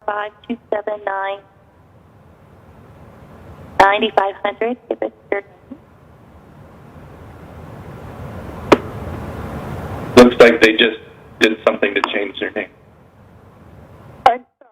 5279 9500. If it's your Looks like they just did something to change their name. I'm sorry.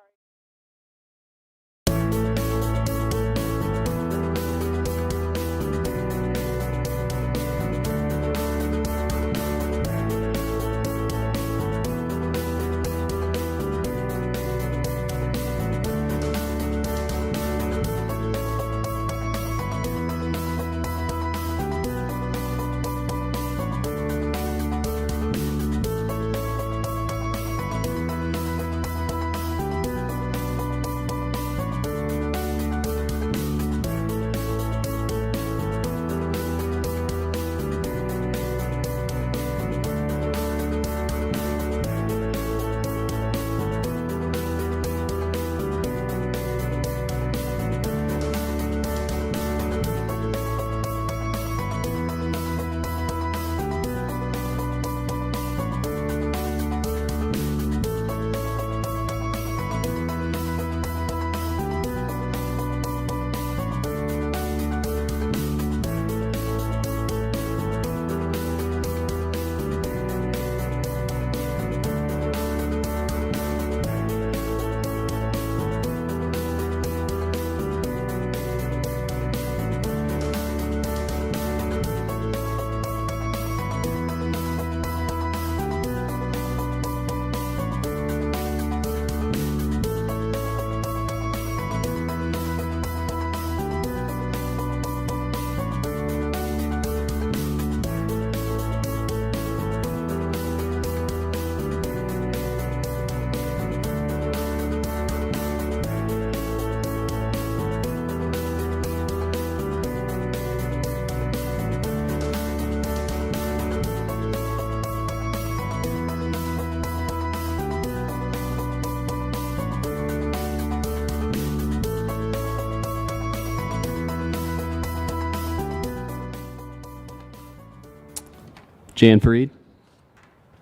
Jan Freed,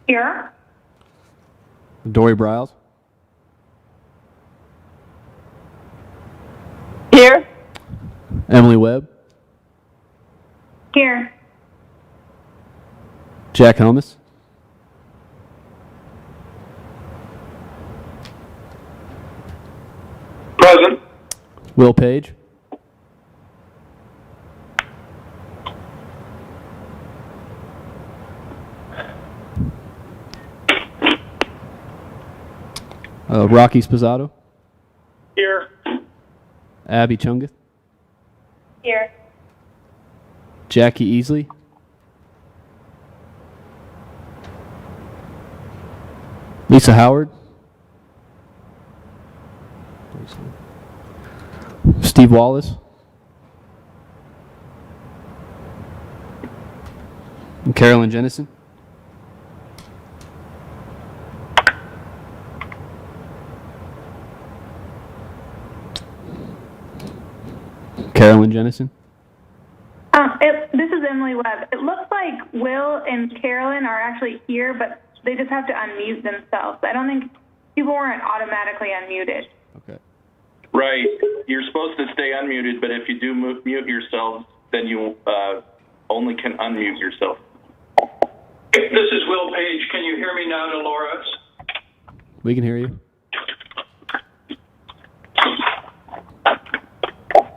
Here. Dory Briles, Here. Emily Webb, Here. Jack Helmus, Present. Will Page, Rocky Sposato, Here. Abby Chungath, Here. Jackie Easley, Lisa Howard, Steve Wallace, and Carolyn Jennison. Carolyn Jennison. This is Emily Webb. It looks like Will and Carolyn are actually here, but they just have to unmute themselves. I don't think people weren't automatically unmuted. Okay. Right. You're supposed to stay unmuted, but if you do mute yourselves, then you only can unmute yourself. This is Will Page. Can you hear me now, Dolores? We can hear you.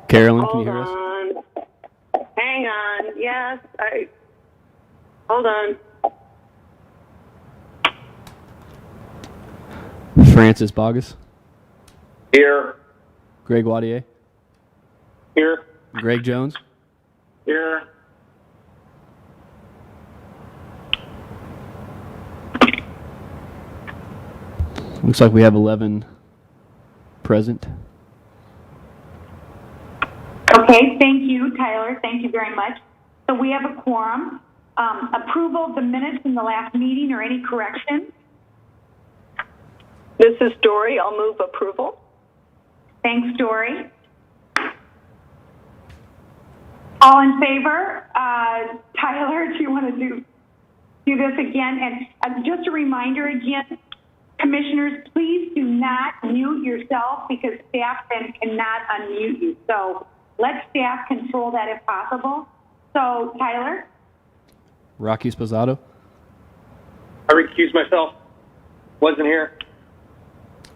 Carolyn, can you hear us? Hang on. Yes, hold on. Francis Bogus, Here. Greg Wadier, Here. Greg Jones, Here. looks like we have 11 present. Okay, thank you, Tyler. Thank you very much. So we have a quorum. Approval of the minutes from the last meeting or any corrections? This is Dory. I'll move approval. Thanks, Dory. All in favor? Tyler, do you want to do this again? And just a reminder again, Commissioners, please do not mute yourself because staff then cannot unmute you. So let staff control that if possible. So, Tyler? Rocky Sposato. I recuse myself. Wasn't here.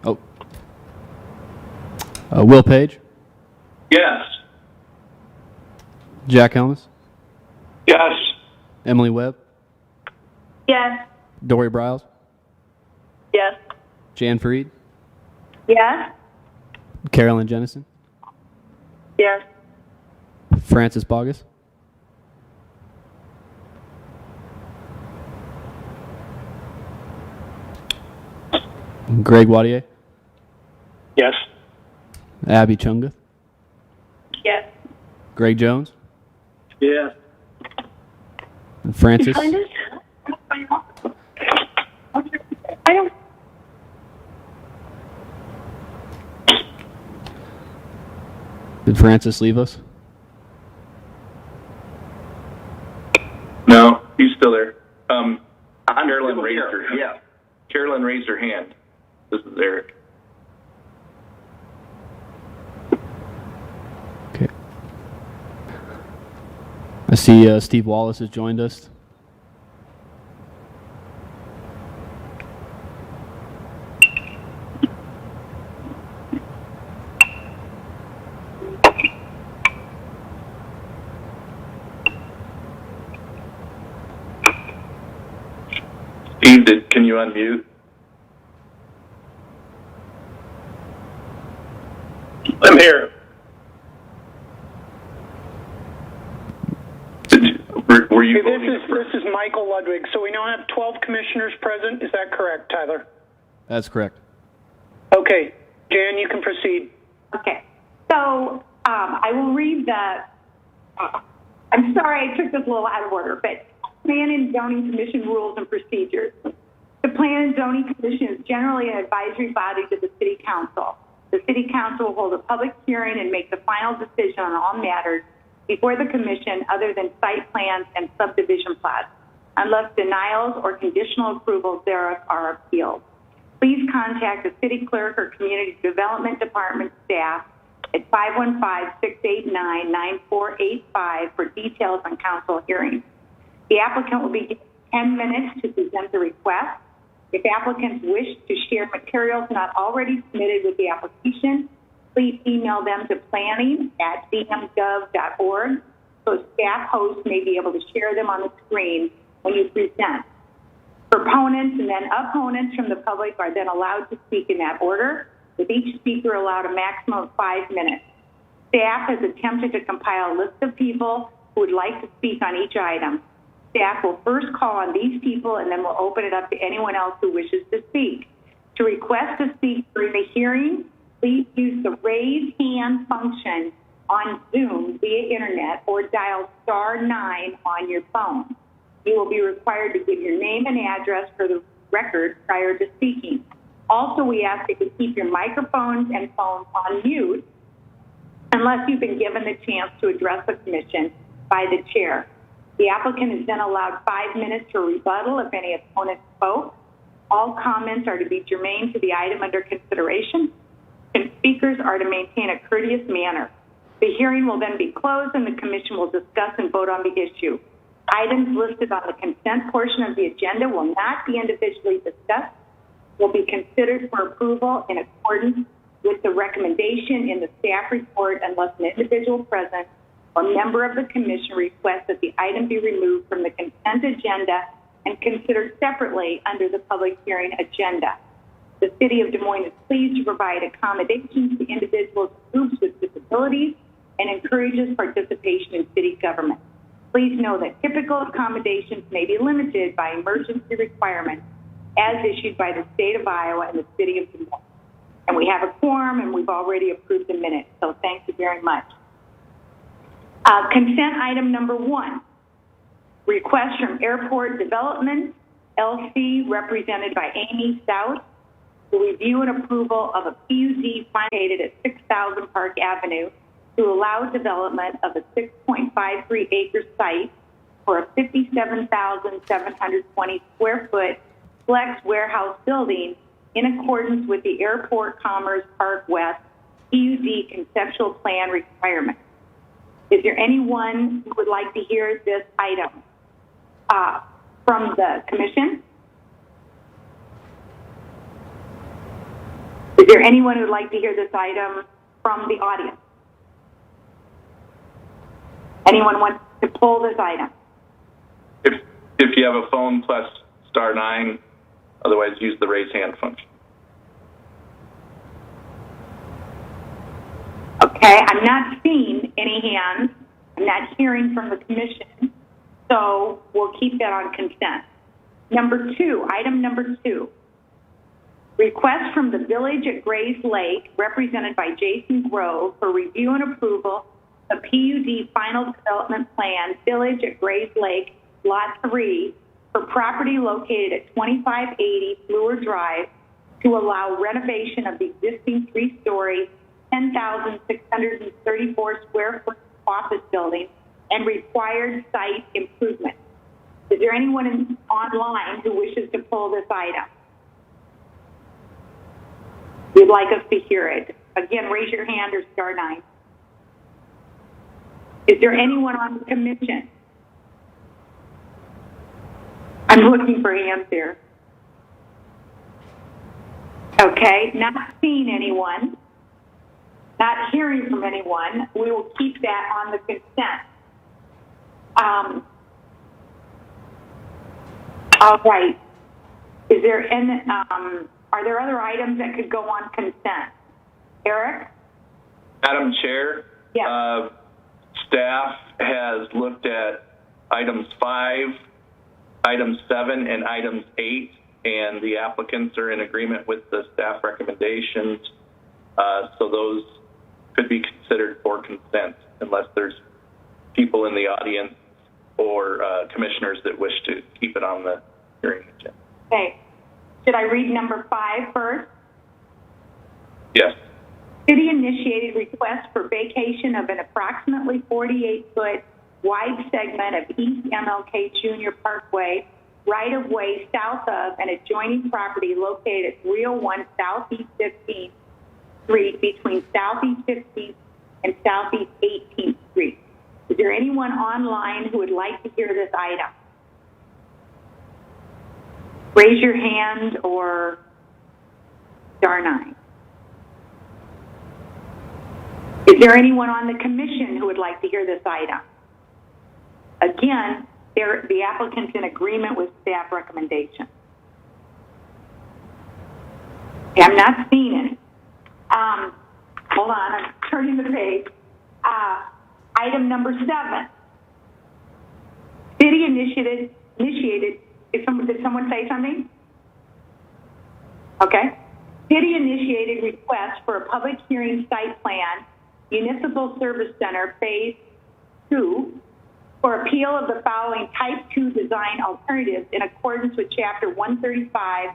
Oh. Will Page. Yes. Jack Helmus. Yes. Emily Webb. Yes. Dory Briles. Yes. Jan Freed. Yes. Carolyn Jennison. Yes. Francis Bogus. Greg Wadier. Yes. Abby Chunga. Yes. Greg Jones. Yes. And Francis. I don't. Did Francis leave us? No, he's still there. Carolyn raised her hand. Yeah. Carolyn raised her hand. This is Eric. Okay. I see Steve Wallace has joined us. Steve, can you unmute? I'm here. Were you Okay, voting? this is Michael Ludwig. So we now have 12 commissioners present. Is that correct, Tyler? That's correct. Okay, Jan, you can proceed. Okay. So I will read the, I'm sorry I took this a little out of order, but Plan and Zoning Commission rules and procedures. The Plan and Zoning Commission is generally an advisory body to the City Council. The City Council will hold a public hearing and make the final decision on all matters before the Commission other than site plans and subdivision plats, unless denials or conditional approvals thereof are appealed. Please contact the City Clerk or Community Development Department staff at 515-689-9485 for details on council hearings. The applicant will be given 10 minutes to present the request. If applicants wish to share materials not already submitted with the application, please email them to planning@dmgov.org so staff hosts may be able to share them on the screen when you present. Proponents and then opponents from the public are then allowed to speak in that order, with each speaker allowed a maximum of 5 minutes. Staff has attempted to compile a list of people who would like to speak on each item. Staff will first call on these people and then we'll open it up to anyone else who wishes to speak. To request to speak during the hearing, please use the raise hand function on Zoom via internet or dial *9 on your phone. You will be required to give your name and address for the record prior to speaking. Also, we ask that you keep your microphones and phones on mute unless you've been given the chance to address the commission by the chair. The applicant is then allowed 5 minutes for rebuttal if any opponent spoke. All comments are to be germane to the item under consideration, and speakers are to maintain a courteous manner. The hearing will then be closed and the commission will discuss and vote on the issue. Items listed on the consent portion of the agenda will not be individually discussed, will be considered for approval in accordance with the recommendation in the staff report unless an individual present or member of the commission requests that the item be removed from the consent agenda and considered separately under the public hearing agenda. The City of Des Moines is pleased to provide accommodations to individuals and groups with disabilities and encourages participation in city government. Please know that typical accommodations may be limited by emergency requirements as issued by the state of Iowa and the City of Des Moines. And we have a quorum and we've already approved the minutes, so thank you very much. Consent item number 1, request from Airport Development, LC, represented by Amy Stout, to review and approval of a PUD located at 6,000 Park Avenue to allow development of a 6.53 acre site for a 57,720 square foot flex warehouse building in accordance with the Airport Commerce Park West PUD conceptual plan requirements. Is there anyone who would like to hear this item from the commission? Is there anyone who would like to hear this item from the audience? Anyone want to pull this item? If you have a phone, press *9. Otherwise, use the raise hand function. Okay, I'm not seeing any hands. I'm not hearing from the commission. So we'll keep that on consent. Item number two. Request from the Village at Grays Lake, represented by Jason Grove, for review and approval of PUD Final Development Plan, Village at Grays Lake, Lot 3, for property located at 2580 Fluor Drive to allow renovation of the existing 3-story, 10,634 square foot office building and required site improvement. Is there anyone online who wishes to pull this item? You'd like us to hear it. Again, raise your hand or *9. Is there anyone on the commission? I'm looking for hands here. Okay, not seeing anyone, not hearing from anyone. We will keep that on the consent. All right. Is there any, are there other items that could go on consent? Eric? Madam Chair, Yes. Staff has looked at items 5, items 7, and items 8, and the applicants are in agreement with the staff recommendations. So those could be considered for consent unless there's people in the audience or commissioners that wish to keep it on the hearing agenda. Okay. Should I read number 5 first? Yes. City-initiated request for vacation of an approximately 48-foot wide segment of East MLK Jr. Parkway, right-of-way south of an adjoining property located at 301 Southeast 15th Street between Southeast 15th and Southeast 18th Street. Is there anyone online who would like to hear this item? Raise your hand or *9. Is there anyone on the commission who would like to hear this item? Again, the applicant's in agreement with staff recommendation. Okay, I'm not seeing it. Hold on, I'm turning the page. Item number 7. City initiated. Did someone say something? Okay. City initiated request for a public hearing site plan, Municipal Service Center Phase 2, for appeal of the following Type 2 design alternatives in accordance with Chapter 135,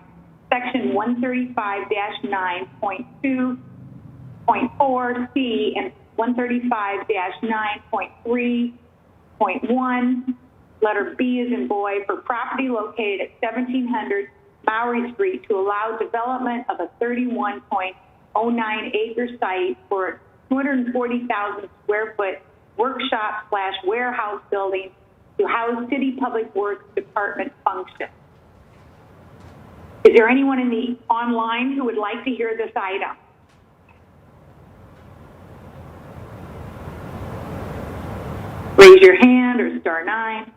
Section 135-9.2.4C and 135-9.3.1, letter B as in boy, for property located at 1700 Maury Street to allow development of a 31.09 acre site for a 240,000 square foot workshop/warehouse building to house City Public Works Department function. Is there anyone in the online who would like to hear this item? Raise your hand or *9.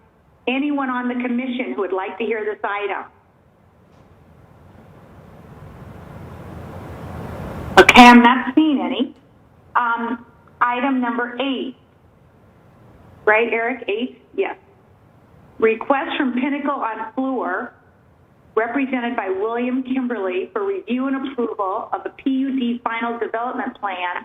Anyone on the commission who would like to hear this item? Okay, I'm not seeing any. Item number 8. Right, Eric? 8? Yes. Request from Pinnacle on Fluor, represented by William Kimberly, for review and approval of the PUD Final Development Plan,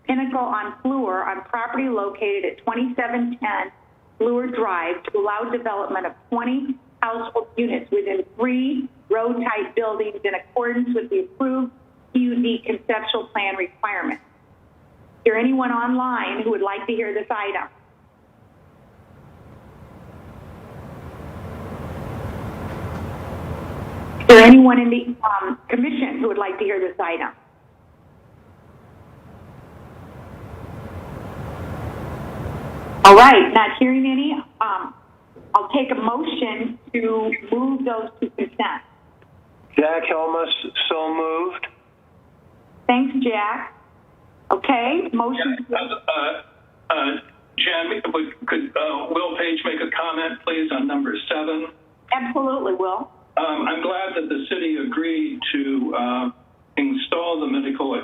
Pinnacle on Fluor, on property located at 2710 Fluor Drive to allow development of 20 household units within 3 row-type buildings in accordance with the approved PUD conceptual plan requirements. Is there anyone online who would like to hear this item? Is there anyone in the commission who would like to hear this item? All right, not hearing any, I'll take a motion to move those to consent. Jack Helmus, so moved. Thanks, Jack. Okay, motion. Jen, could Will Page make a comment, please, on number 7? Absolutely, Will. I'm glad that the city agreed to install the mechanical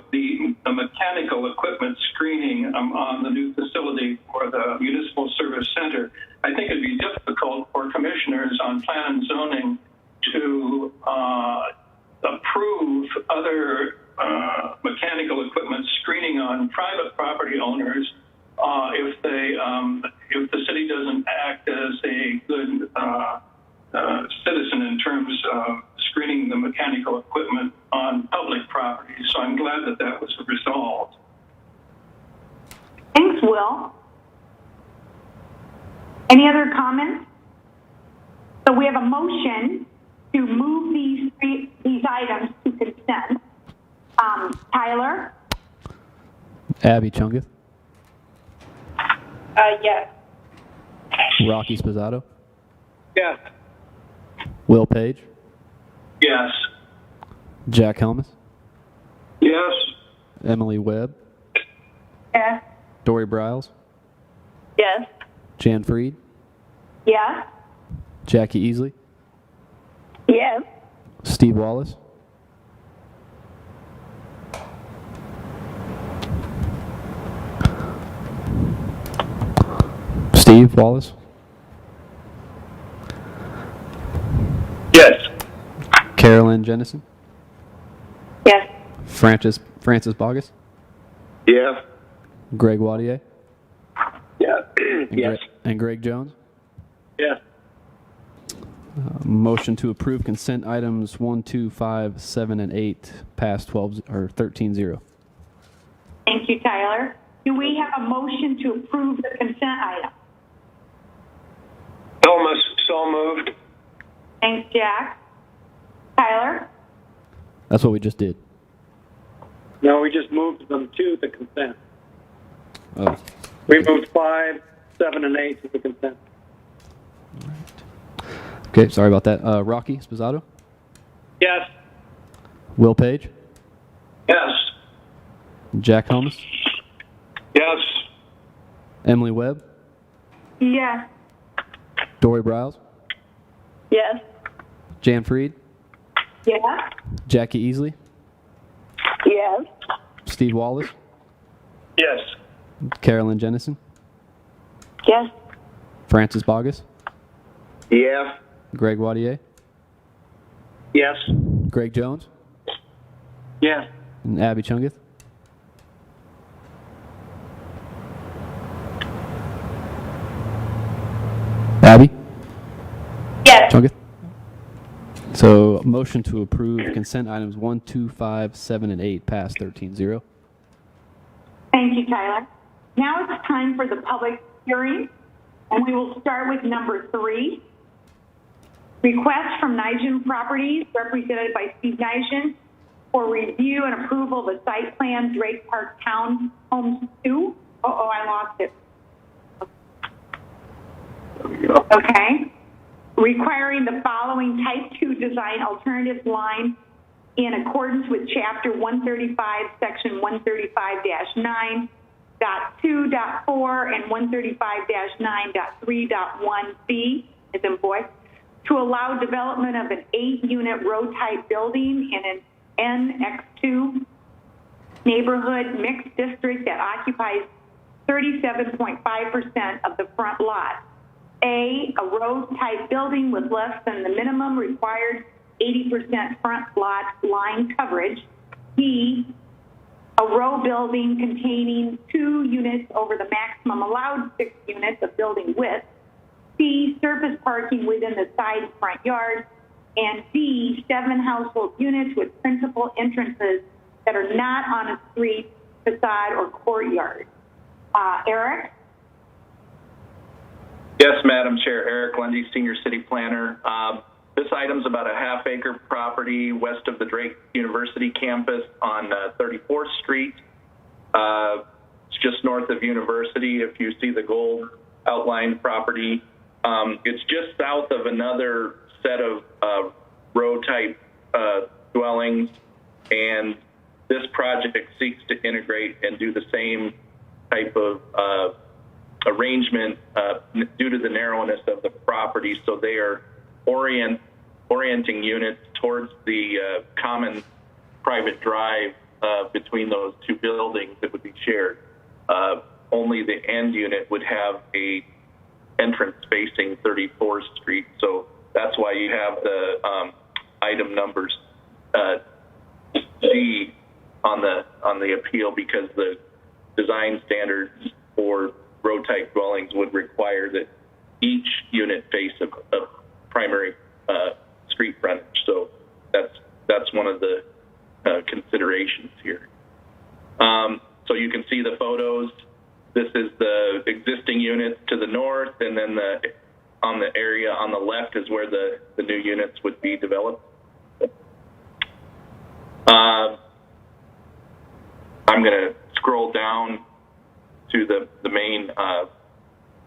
equipment screening on the new facility for the municipal service center. I think it'd be difficult for commissioners on plan and zoning to approve other mechanical equipment screening on private property owners if the city doesn't act as a good citizen in terms of screening the mechanical equipment on public property. So I'm glad that that was resolved. Thanks, Will. Any other comments? So we have a motion to move these items to consent. Tyler? Abby Chungus, Yes. Rocky Spizzato, Yes. Will Page, Yes. Jack Helmus, Yes. Emily Webb, Yes. Dory Briles, Yes. Jan Freed, Yes. Jackie Easley, Yes. Steve Wallace, Steve Wallace, Yes. Carolyn Jennison, Yes. Francis Bogus, Yes. Greg Wadier, Yeah. and Greg Jones. Yes. Motion to approve consent items 1, 2, 5, 7, and 8 past 12 or 13-0. Thank you, Tyler. Do we have a motion to approve the consent item? Helmus, so moved. Thanks, Jack. Tyler? That's what we just did. No, we just moved them to the consent. Oh, We moved 5, 7, and 8 to the consent. okay. Sorry about that. Rocky Spizzato, Yes. Will Page, Yes. Jack Helmus, Yes. Emily Webb, Yes. Dory Briles, Yes. Jan Freed, Yes. Jackie Easley, Yes. Steve Wallace, Yes. Carolyn Jennison, Yes. Francis Bogus, Yes. Greg Wadier, Yes. Greg Jones, Yes. and Abby Chungus. Abby? Yes. Chungus? So, motion to approve consent items 1, 2, 5, 7, and 8 past 13-0. Thank you, Tyler. Now it's time for the public hearing, and we will start with number 3. Request from Nijin Properties, represented by Steve Nijin, for review and approval of a site plan, Drake Park Town Homes 2. Uh-oh, I lost it. Okay. Requiring the following Type 2 design alternatives line in accordance with Chapter 135, Section 135-9.2.4 and 135-9.3.1b, as in boy, to allow development of an 8-unit row-type building in an NX2 neighborhood mixed district that occupies 37.5% of the front lot. A row-type building with less than the minimum required 80% front lot line coverage. B, a row building containing 2 units over the maximum allowed 6 units of building width. C, surface parking within the side front yard. And D, 7 household units with principal entrances that are not on a street, facade, or courtyard. Eric? Yes, Madam Chair. Eric Lundy, Senior City Planner. This item's about a half-acre property west of the Drake University campus on 34th Street. It's just north of University. If you see the gold outlined property, it's just south of another set of row-type dwellings, and this project seeks to integrate and do the same type of arrangement due to the narrowness of the property. So they are orienting units towards the common private drive between those two buildings that would be shared. Only the end unit would have a entrance facing 34th Street. So that's why you have the item numbers C on the appeal, because the design standards for row-type dwellings would require that each unit face a primary street frontage. So that's one of the considerations here. So you can see the photos. This is the existing units to the north, and then on the area on the left is where the new units would be developed. I'm going to scroll down to the main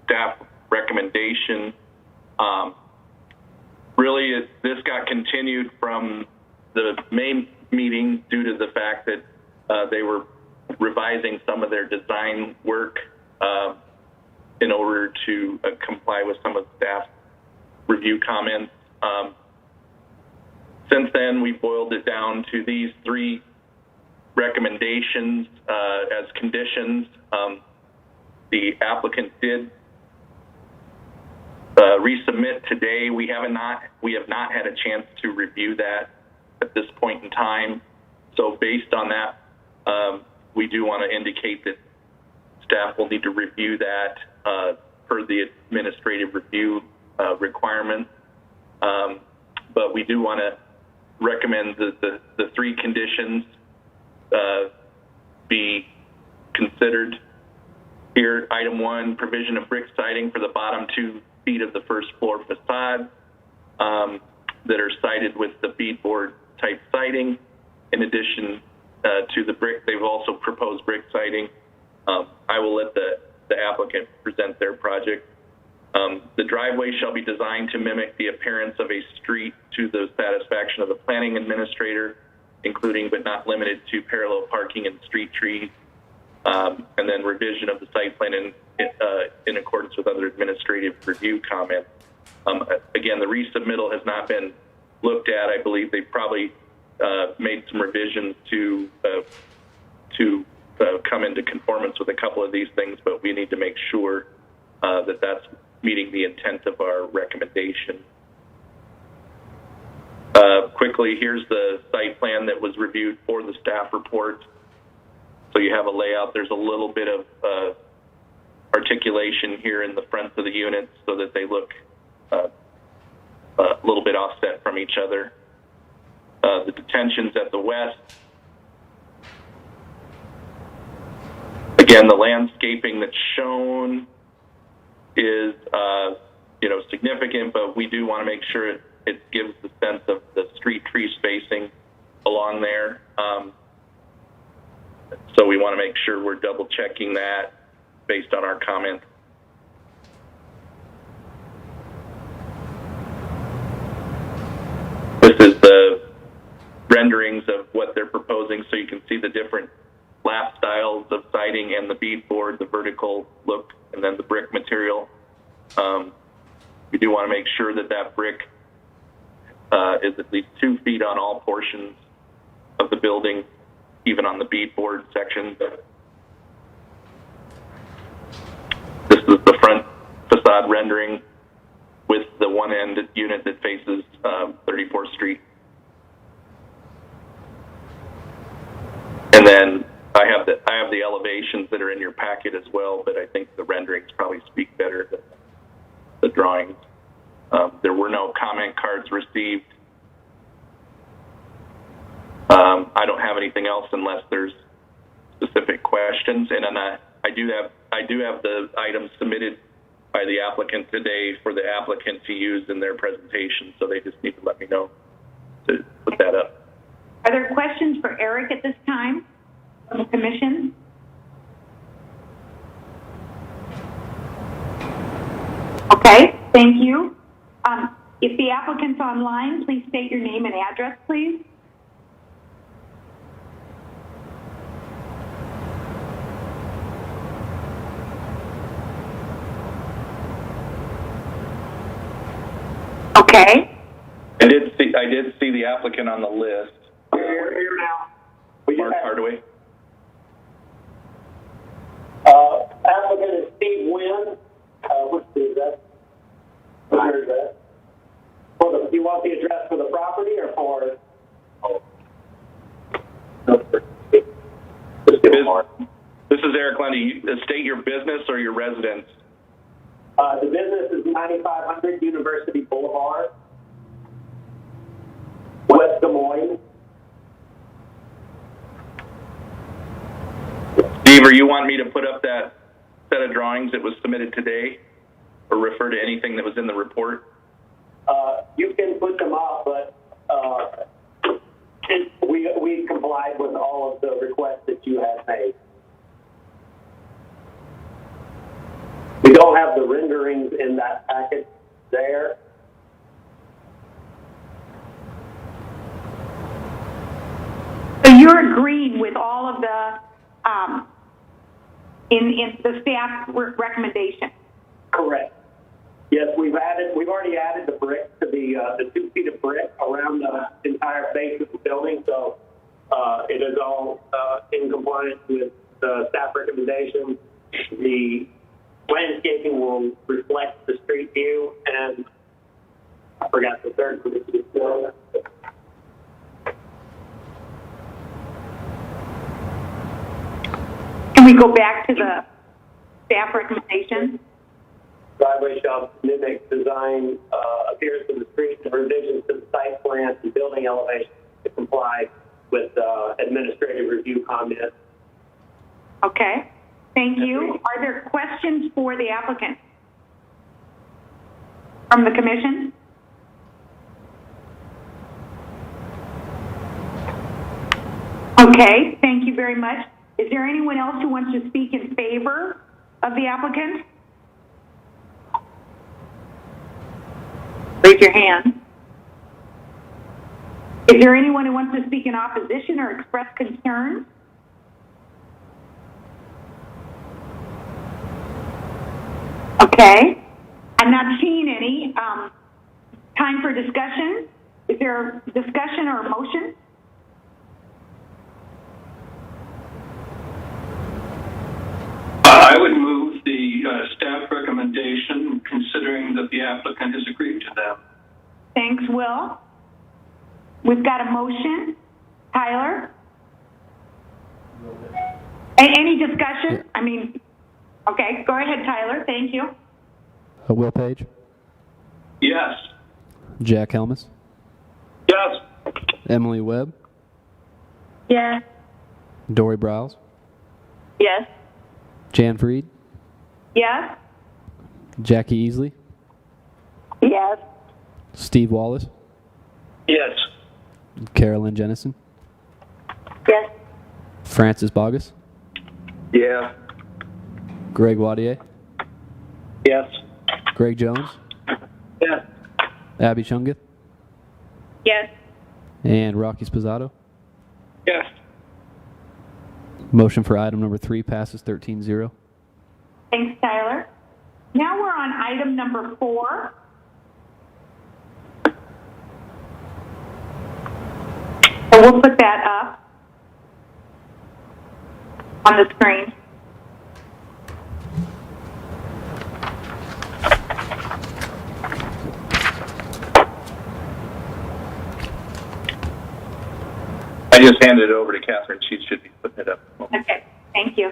staff recommendation. Really, this got continued from the main meeting due to the fact that they were revising some of their design work in order to comply with some of staff review comments. Since then, we boiled it down to these three recommendations as conditions. The applicant did resubmit today. We have not had a chance to review that at this point in time. So based on that, we do want to indicate that staff will need to review that per the administrative review requirement. But we do want to recommend that the three conditions be considered here. Item 1, provision of brick siding for the bottom 2 feet of the first floor facade that are sided with the beadboard type siding. In addition to the brick, they've also proposed brick siding. I will let the applicant present their project. The driveway shall be designed to mimic the appearance of a street to the satisfaction of the planning administrator, including but not limited to parallel parking and street trees, and then revision of the site plan in accordance with other administrative review comments. Again, the resubmittal has not been looked at. I believe they probably made some revisions to come into conformance with a couple of these things, but we need to make sure that that's meeting the intent of our recommendation. Quickly, here's the site plan that was reviewed for the staff report. So you have a layout. There's a little bit of articulation here in the fronts of the units so that they look a little bit offset from each other. The detentions at the west. Again, the landscaping that's shown is significant, but we do want to make sure it gives the sense of the street tree spacing along there. So we want to make sure we're double checking that based on our comments. This is the renderings of what they're proposing, so you can see the different lap styles of siding and the beadboard, the vertical look, and then the brick material. We do want to make sure that that brick is at least 2 feet on all portions of the building, even on the beadboard section. This is the front facade rendering with the one end unit that faces 34th Street. And then I have the elevations that are in your packet as well, but I think the renderings probably speak better than the drawings. There were no comment cards received. I don't have anything else unless there's specific questions. And then I do have the items submitted by the applicant today for the applicant to use in their presentation, so they just need to let me know to put that up. Are there questions for Eric at this time from the commission? Okay, thank you. If the applicant's online, please state your name and address, please. Okay. I did see the applicant on the list. We're here now. Mark Hardaway. Applicant is Steve Wynn. What's the address? What's your address? Do you want the address for the property or for? Oh. No, sir. Just give it more. This is Eric Lundy. State your business or your residence. The business is 9500 University Boulevard, West Des Moines. Steve, or you want me to put up that set of drawings that was submitted today, or refer to anything that was in the report? You can put them up, but we complied with all of the requests that you had made. We don't have the renderings in that packet there. So you're agreeing with all of the, in the staff recommendation? Correct. Yes, we've already added the brick to the 2 feet of brick around the entire base of the building, so it is all in compliance with the staff recommendation. The landscaping will reflect the street view, and I forgot the third condition. Can we go back to the staff recommendation? Driveway shall mimic design appears in the street and revisions to the site plans and building elevation to comply with administrative review comments. Okay, thank you. Are there questions for the applicant from the commission? Okay, thank you very much. Is there anyone else who wants to speak in favor of the applicant? Raise your hand. Is there anyone who wants to speak in opposition or express concern? Okay, I'm not seeing any. Time for discussion. Is there discussion or a motion? I would move the staff recommendation, considering that the applicant has agreed to them. Thanks, Will. We've got a motion. Tyler? Any discussion? I mean, okay, go ahead, Tyler. Thank you. Will Page, Yes. Jack Helmus, Yes. Emily Webb, Yes. Dory Browse, Yes. Jan Freed, Yes? Jackie Easley, Yes. Steve Wallace, Yes. Carolyn Jennison, Yes. Francis Bogus, Yeah. Greg Wadier, Yes. Greg Jones, Yes. Abby Chungith, Yes. and Rocky Spizzato. Yes. Motion for item number 3 passes 13-0. Thanks, Tyler. Now we're on item number 4. So we'll put that up on the screen. I just handed it over to Catherine. She should be putting it up. Okay, thank you.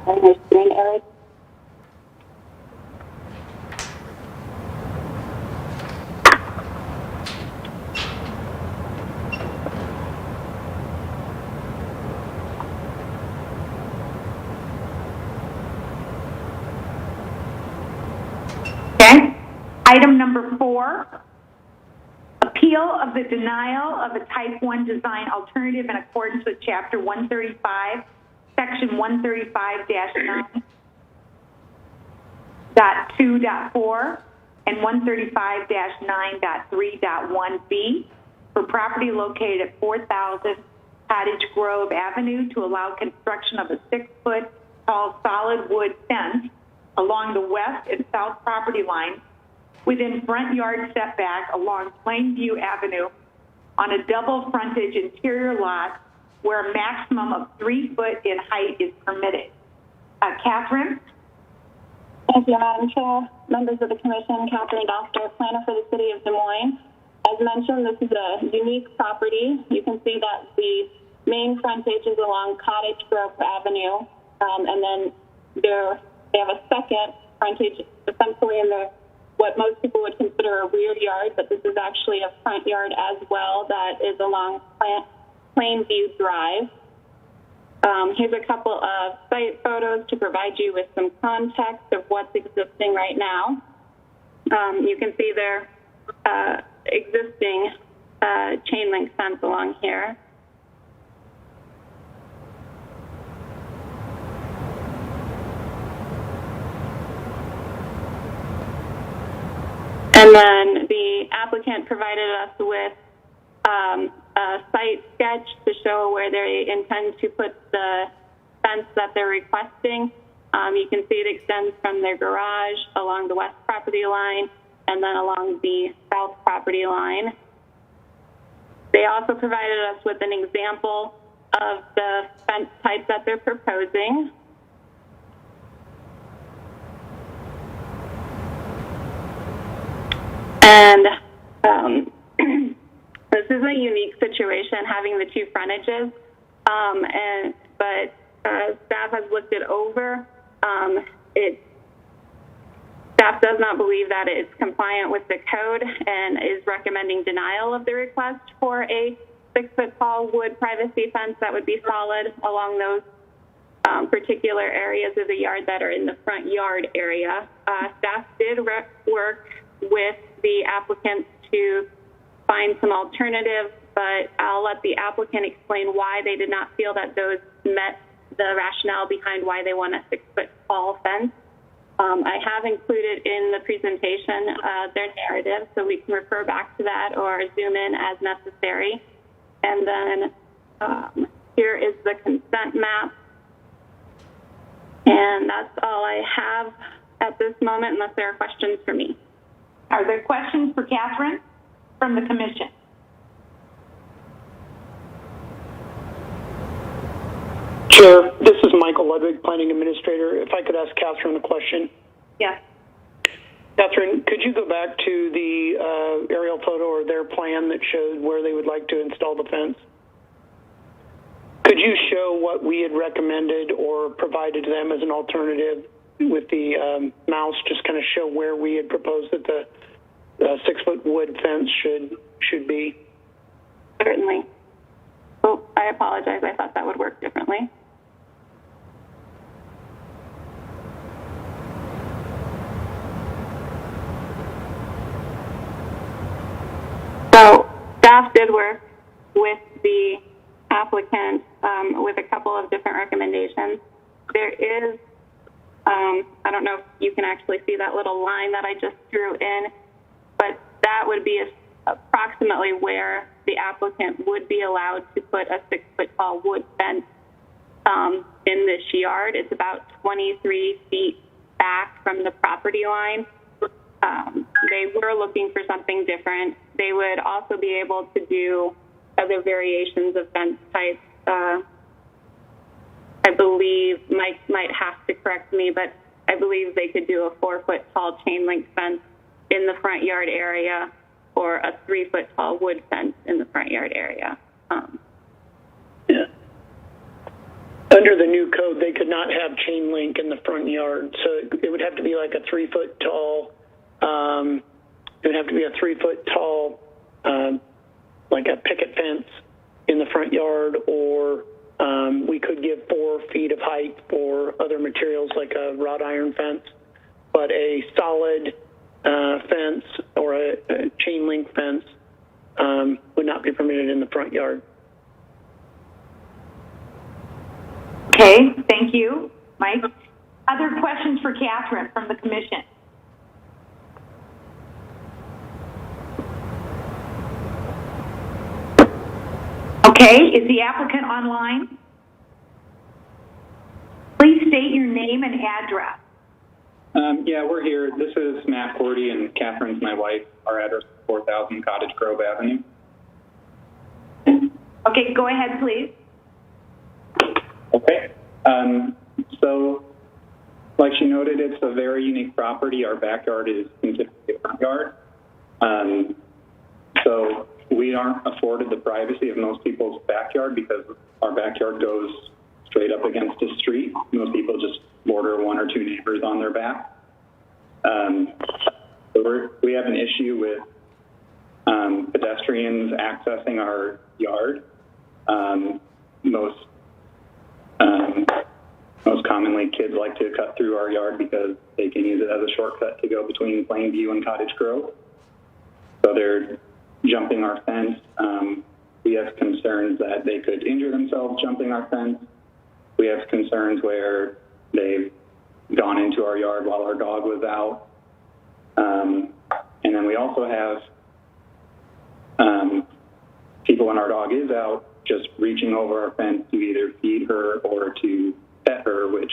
On my screen, Eric. Item number 4, appeal of the denial of a type 1 design alternative in accordance with Chapter 135, Section 135-9.2.4 and 135-9.3.1b for property located at 4,000 Cottage Grove Avenue to allow construction of a 6-foot tall solid wood fence along the west and south property line within front yard setback along Plainview Avenue on a double frontage interior lot where a maximum of 3 foot in height is permitted. Catherine? Thank you, Madam Chair. Members of the Commission, Catherine Doctor, planner for the City of Des Moines. As mentioned, this is a unique property. You can see that the main frontage is along Cottage Grove Avenue, and then they have a second frontage essentially in what most people would consider a rear yard, but this is actually a front yard as well that is along Plainview Drive. Here's a couple of site photos to provide you with some context of what's existing right now. You can see their existing chain link fence along here. And then the applicant provided us with a site sketch to show where they intend to put the fence that they're requesting. You can see it extends from their garage along the west property line and then along the south property line. They also provided us with an example of the fence type that they're proposing. And this is a unique situation, having the two frontages, but staff has looked it over. Staff does not believe that it's compliant with the code and is recommending denial of the request for a 6-foot tall wood privacy fence that would be solid along those particular areas of the yard that are in the front yard area. Staff did work with the applicants to find some alternatives, but I'll let the applicant explain why they did not feel that those met the rationale behind why they want a 6-foot tall fence. I have included in the presentation their narrative, so we can refer back to that or zoom in as necessary. And then here is the consent map. And that's all I have at this moment, unless there are questions for me. Are there questions for Catherine from the Commission? Chair, this is Michael Ludwig, Planning Administrator. If I could ask Catherine a question. Yes. Catherine, could you go back to the aerial photo or their plan that showed where they would like to install the fence? Could you show what we had recommended or provided to them as an alternative with the mouse, just kind of show where we had proposed that the 6-foot wood fence should be? Certainly. Oh, I apologize. I thought that would work differently. So staff did work with the applicant with a couple of different recommendations. There is, I don't know if you can actually see that little line that I just drew in, but that would be approximately where the applicant would be allowed to put a 6-foot tall wood fence in this yard. It's about 23 feet back from the property line. They were looking for something different. They would also be able to do other variations of fence types. I believe Mike might have to correct me, but I believe they could do a 4-foot tall chain link fence in the front yard area or a 3-foot tall wood fence in the front yard area. Yeah. Under the new code, they could not have chain link in the front yard, so it would have to be like a 3-foot tall. It would have to be a 3-foot tall, like a picket fence in the front yard, or we could give 4 feet of height for other materials like a wrought iron fence. But a solid fence or a chain link fence would not be permitted in the front yard. Okay, thank you, Mike. Other questions for Catherine from the commission? Okay, is the applicant online? Please state your name and address. Yeah, we're here. This is Matt Cordy, and Catherine's my wife. Our address is 4000 Cottage Grove Avenue. Okay, go ahead, please. Okay. So, like she noted, it's a very unique property. Our backyard is considered a front yard. So we aren't afforded the privacy of most people's backyard because our backyard goes straight up against the street. Most people just border one or two neighbors on their back. So we have an issue with pedestrians accessing our yard. Most commonly, kids like to cut through our yard because they can use it as a shortcut to go between Plainview and Cottage Grove. So they're jumping our fence. We have concerns that they could injure themselves jumping our fence. We have concerns where they've gone into our yard while our dog was out. And then we also have people when our dog is out just reaching over our fence to either feed her or to pet her, which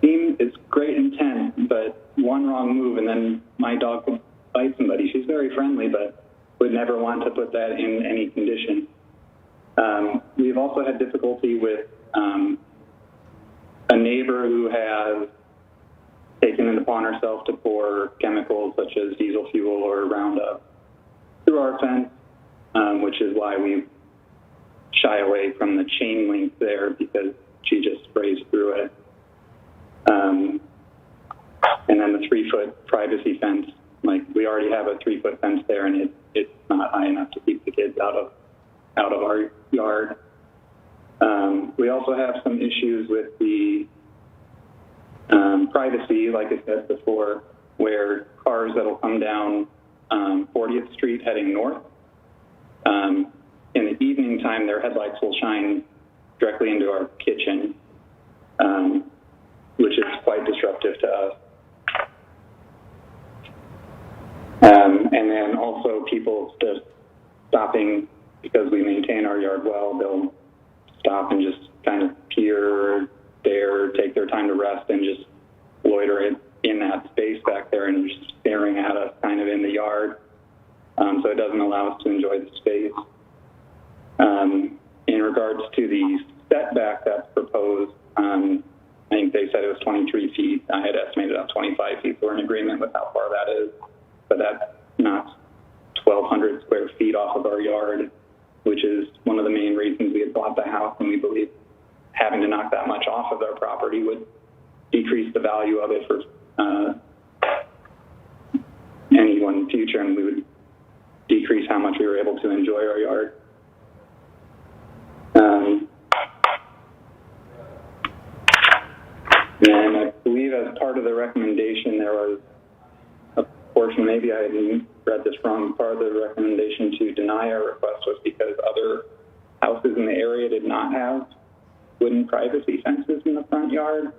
seems it's great intent, but one wrong move and then my dog could bite somebody. She's very friendly, but would never want to put that in any condition. We've also had difficulty with a neighbor who has taken it upon herself to pour chemicals such as diesel fuel or Roundup through our fence, which is why we shy away from the chain link there because she just sprays through it. And then the 3-foot privacy fence, like we already have a 3-foot fence there and it's not high enough to keep the kids out of our yard. We also have some issues with the privacy, like I said before, where cars that'll come down 40th Street heading north, in the evening time, their headlights will shine directly into our kitchen, which is quite disruptive to us. And then also people just stopping because we maintain our yard well, they'll stop and just kind of peer there, take their time to rest and just loiter in that space back there and just staring at us kind of in the yard. So it doesn't allow us to enjoy the space. In regards to the setback that's proposed, I think they said it was 23 feet. I had estimated on 25 feet, so we're in agreement with how far that is. But that knocks 1,200 square feet off of our yard, which is one of the main reasons we had bought the house, and we believe having to knock that much off of our property would decrease the value of it for anyone in the future, and we would decrease how much we were able to enjoy our yard. And I believe as part of the recommendation, there was a portion, maybe I read this wrong, part of the recommendation to deny our request was because other houses in the area did not have wooden privacy fences in the front yard.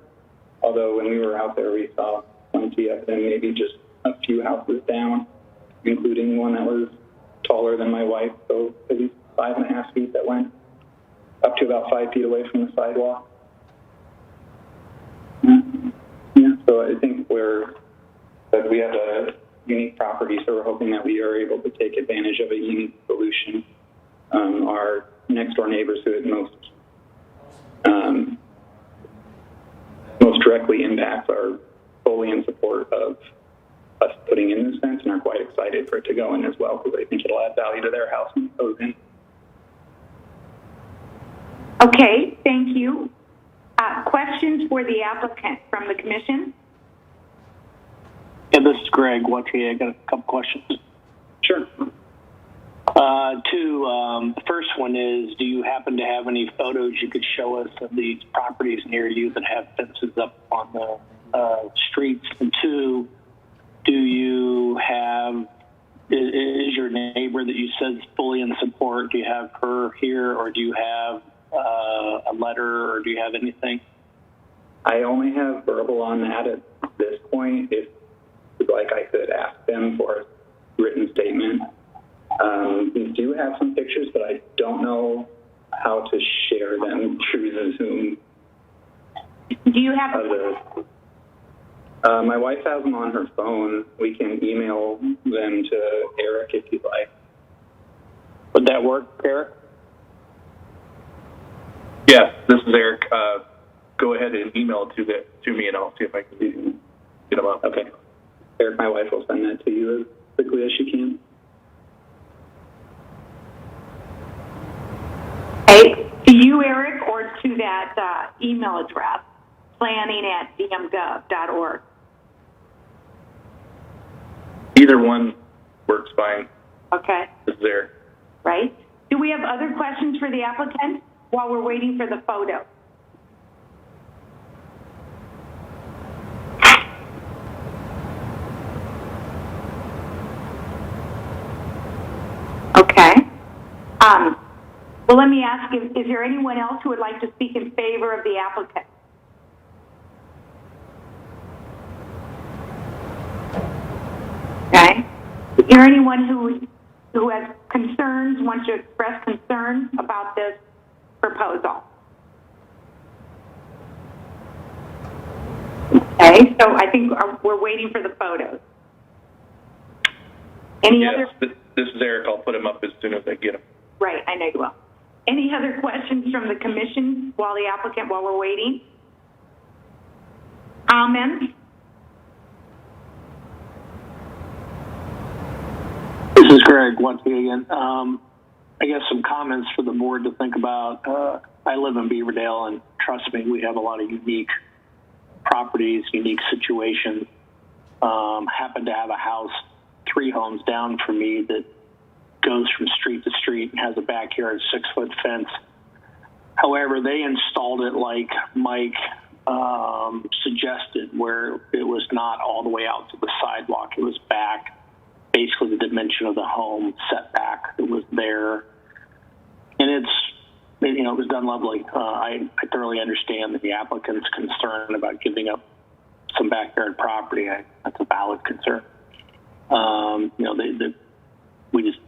Although when we were out there, we saw plenty of them, maybe just a few houses down, including one that was taller than my wife, so at least 5.5 feet that went up to about 5 feet away from the sidewalk. Yeah, so I think we have a unique property, so we're hoping that we are able to take advantage of a unique solution. Our next door neighbors who it most directly impacts are fully in support of us putting in this fence and are quite excited for it to go in as well because they think it'll add value to their house when it goes in. Okay, thank you. Questions for the applicant from the commission? Yeah, this is Greg. I got a couple questions. Sure. The first one is, do you happen to have any photos you could show us of these properties near you that have fences up on the streets? And two, do you have, is your neighbor that you said is fully in support, do you have her here, or do you have a letter, or do you have anything? I only have verbal on that at this point. If you'd like, I could ask them for a written statement. We do have some pictures, but I don't know how to share them through the Zoom. Do you have my wife has them on her phone. We can email them to Eric if you'd like. Would that work, Eric? Yes, this is Eric. Go ahead and email it to me, and I'll see if I can get them up. Okay. Eric, my wife will send that to you as quickly as she can. Okay. To you, Eric, or to that email address, planning@dmgov.org? Either one works fine. Okay. This is Eric. Right. Do we have other questions for the applicant while we're waiting for the photo? Okay. Well, let me ask, is there anyone else who would like to speak in favor of the applicant? Okay. Is there anyone who has concerns, wants to express concerns about this proposal? Okay, so I think we're waiting for the photos. Any other? This is Eric. I'll put them up as soon as I get them. Right, I know you will. Any other questions from the commission while we're waiting? Comments? This is Greg once again. I guess some comments for the board to think about. I live in Beaverdale, and trust me, we have a lot of unique properties, unique situations. Happen to have a house 3 homes down from me that goes from street to street and has a backyard 6-foot fence. However, they installed it like Mike suggested, where it was not all the way out to the sidewalk. It was back, basically the dimension of the home setback that was there. And it was done lovely. I thoroughly understand the applicant's concern about giving up some backyard property. That's a valid concern. We just,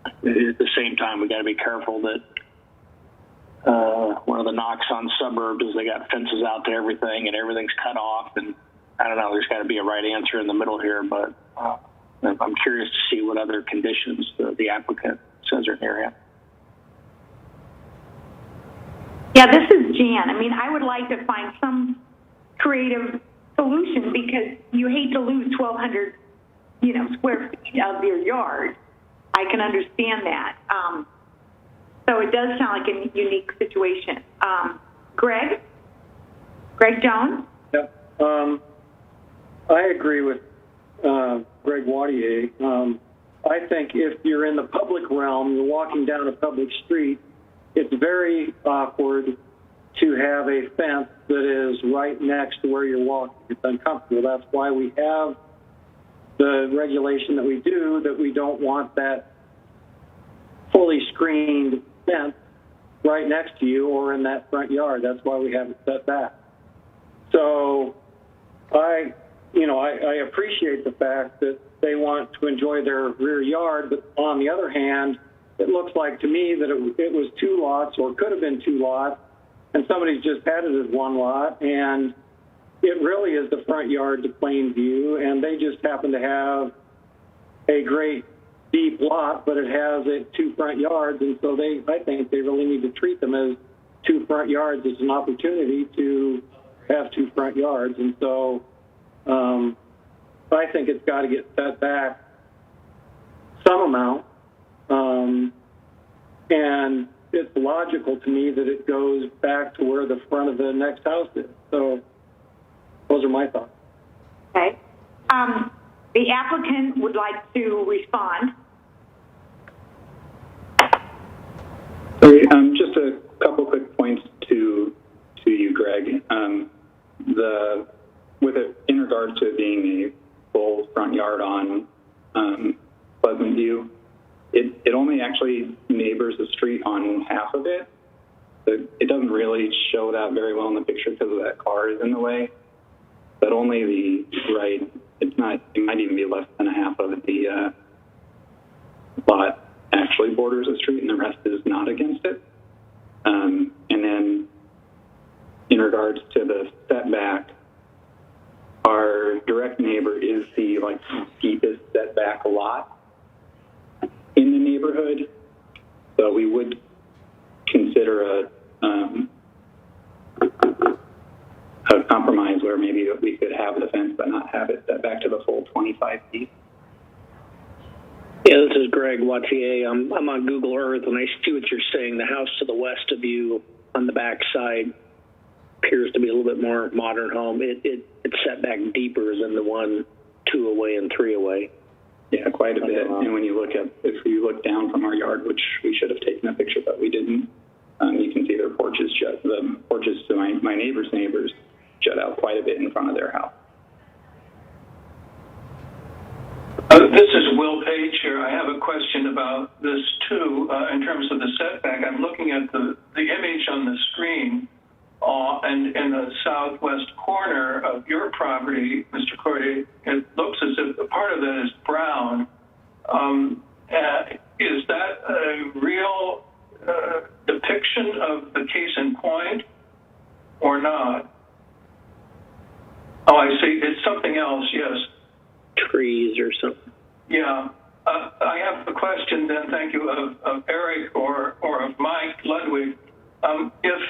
at the same time, we got to be careful that one of the knocks on suburbs is they got fences out to everything and everything's cut off. And I don't know, there's got to be a right answer in the middle here, but I'm curious to see what other conditions the applicant says are in the area. Yeah, this is Jan. I mean, I would like to find some creative solution because you hate to lose 1,200, square feet of your yard. I can understand that. So it does sound like a unique situation. Greg Jones? Yeah, I agree with Greg Wattier. I think if you're in the public realm, you're walking down a public street, it's very awkward to have a fence that is right next to where you're walking. It's uncomfortable. That's why we have the regulation that we do, that we don't want that fully screened fence right next to you or in that front yard. That's why we have it set back. So I appreciate the fact that they want to enjoy their rear yard, but on the other hand, it looks like to me that it was 2 lots or could have been 2 lots, and somebody's just had it as 1 lot, and it really is the front yard to plain view, and they just happen to have a great deep lot, but it has 2 front yards, and so I think they really need to treat them as 2 front yards as an opportunity to have 2 front yards, and so I think it's got to get set back some amount, and it's logical to me that it goes back to where the front of the next house is. So those are my thoughts. Okay. The applicant would like to respond. Just a couple quick points to you, Greg. In regards to it being a full front yard on Pleasant View. It only actually neighbors the street on half of it. It doesn't really show that very well in the picture because of that car is in the way. But only the right, it might even be less than a half of the lot actually borders the street, and the rest is not against it. And then in regards to the setback, our direct neighbor is the deepest setback lot in the neighborhood. So we would consider a compromise where maybe we could have the fence but not have it set back to the full 25 feet. Yeah, this is Greg Wattier. I'm on Google Earth, and I see what you're saying. The house to the west of you on the back side appears to be a little bit more modern home. It's set back deeper than the one 2 away and 3 away. Yeah, quite a bit. And when you look if you look down from our yard, which we should have taken a picture, but we didn't, you can see their porches the porches to my neighbors' jut out quite a bit in front of their house. This is Will Page here. I have a question about this too, in terms of the setback. I'm looking at the image on the screen, and in the southwest corner of your property, Mr. Cordy, it looks as if a part of that is brown. Is that a real depiction of the case in point or not? Oh, I see. It's something else, yes. Trees or something. Yeah. I have a question then, thank you, of Eric or of Mike Ludwig. If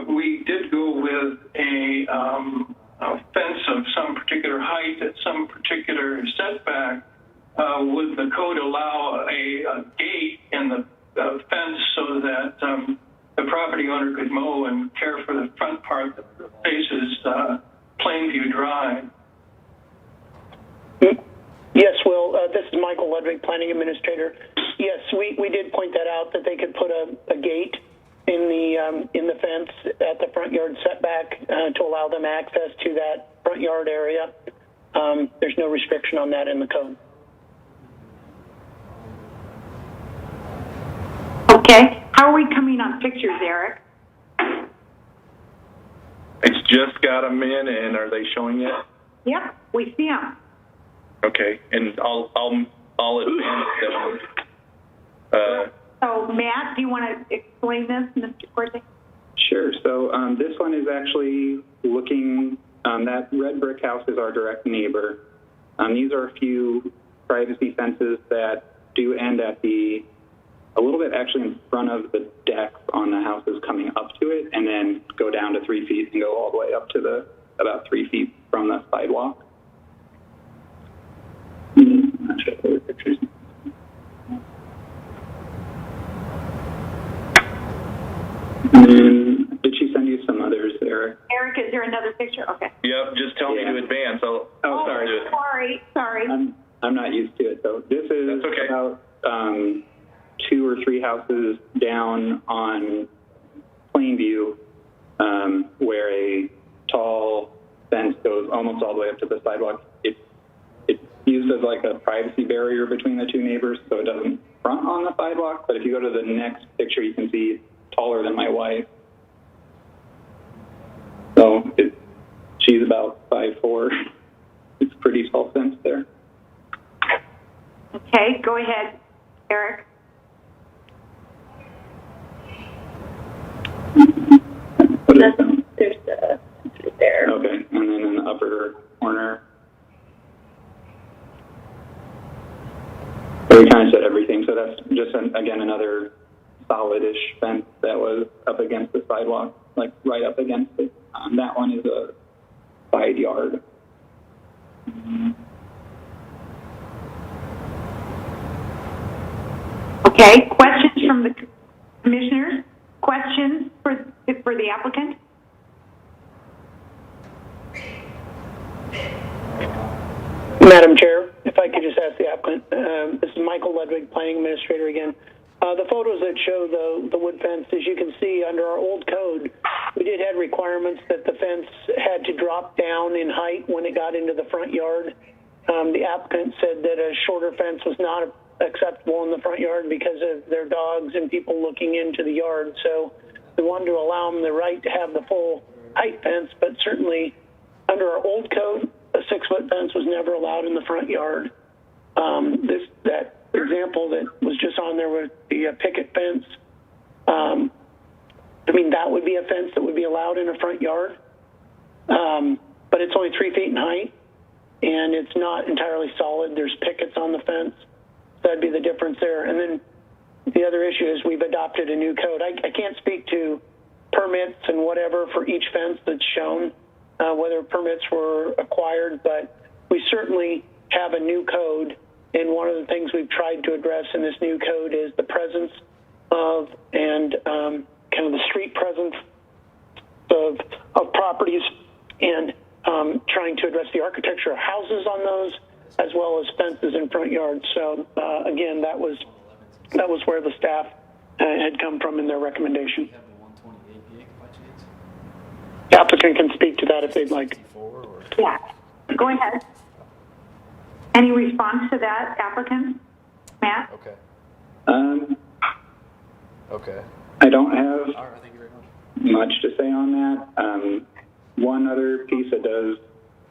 we did go with a fence of some particular height at some particular setback, would the code allow a gate in the fence so that the property owner could mow and care for the front part that faces Plainview Drive? Yes, Will. This is Michael Ludwig, Planning Administrator. Yes, we did point that out, that they could put a gate in the fence at the front yard setback to allow them access to that front yard area. There's no restriction on that in the code. Okay. How are we coming on pictures, Eric? It's just got them in, and are they showing it? Yep, we see them. Okay, and I'll advance them. So, Matt, do you want to explain this, Mr. Corte? Sure. So this one is actually looking, that red brick house is our direct neighbor. These are a few privacy fences that do end at a little bit actually in front of the deck on the houses coming up to it, and then go down to 3 feet and go all the way up to about 3 feet from the sidewalk. Not sure if there were pictures. And then, did she send you some others, Eric? Eric, is there another picture? Okay. Yep, just tell me to advance. Sorry. I'm not used to it, so this is That's okay. about 2 or 3 houses down on Plainview, where a tall fence goes almost all the way up to the sidewalk. It's used as like a privacy barrier between the 2 neighbors, so it doesn't front on the sidewalk. But if you go to the next picture, you can see it's taller than my wife. So she's about 5'4". It's a pretty tall fence there. Okay, go ahead, Eric. There's the there. Okay, and then in the upper corner. So we kind of said everything, so that's just, again, another solid-ish fence that was up against the sidewalk, like right up against it. That one is a side yard. Okay, questions from the commissioners? Questions for the applicant? Madam Chair, if I could just ask the applicant, this is Michael Ludwig, Planning Administrator again. The photos that show the wood fence, as you can see, under our old code, we did have requirements that the fence had to drop down in height when it got into the front yard. the applicant said that a shorter fence was not acceptable in the front yard because of their dogs and people looking into the yard. So we wanted to allow them the right to have the full height fence, but certainly under our old code, a 6-foot fence was never allowed in the front yard. That example that was just on there would be a picket fence. I mean, that would be a fence that would be allowed in a front yard, but it's only 3 feet in height, and it's not entirely solid. There's pickets on the fence. So that'd be the difference there. And then the other issue is we've adopted a new code. I can't speak to permits and whatever for each fence that's shown, whether permits were acquired, but we certainly have a new code. And one of the things we've tried to address in this new code is the presence of and kind of the street presence of properties, and trying to address the architecture of houses on those, as well as fences in front yards. So again, that was where the staff had come from in their recommendation. The applicant can speak to that if they'd like. Yeah, go ahead. Any response to that, applicant? Matt? Okay. Okay. I don't have All right, thank you very much. much to say on that. One other piece that does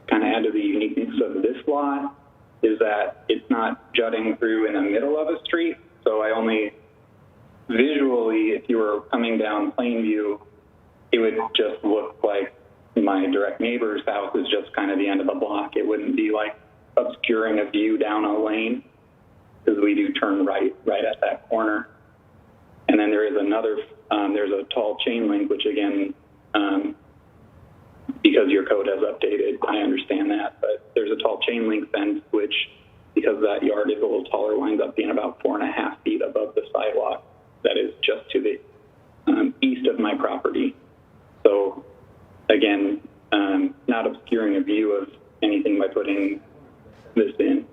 kind of add to the uniqueness of this lot is that it's not jutting through in the middle of a street. So I only visually, if you were coming down Plainview, it would just look like my direct neighbor's house is just kind of the end of the block. It wouldn't be like obscuring a view down a lane, because we do turn right at that corner. And then there is another, there's a tall chain link, which again, because your code has updated, I understand that, but there's a tall chain link fence, which, because that yard is a little taller, winds up being about 4.5 feet above the sidewalk. That is just to the east of my property. So again, not obscuring a view of anything by putting this in.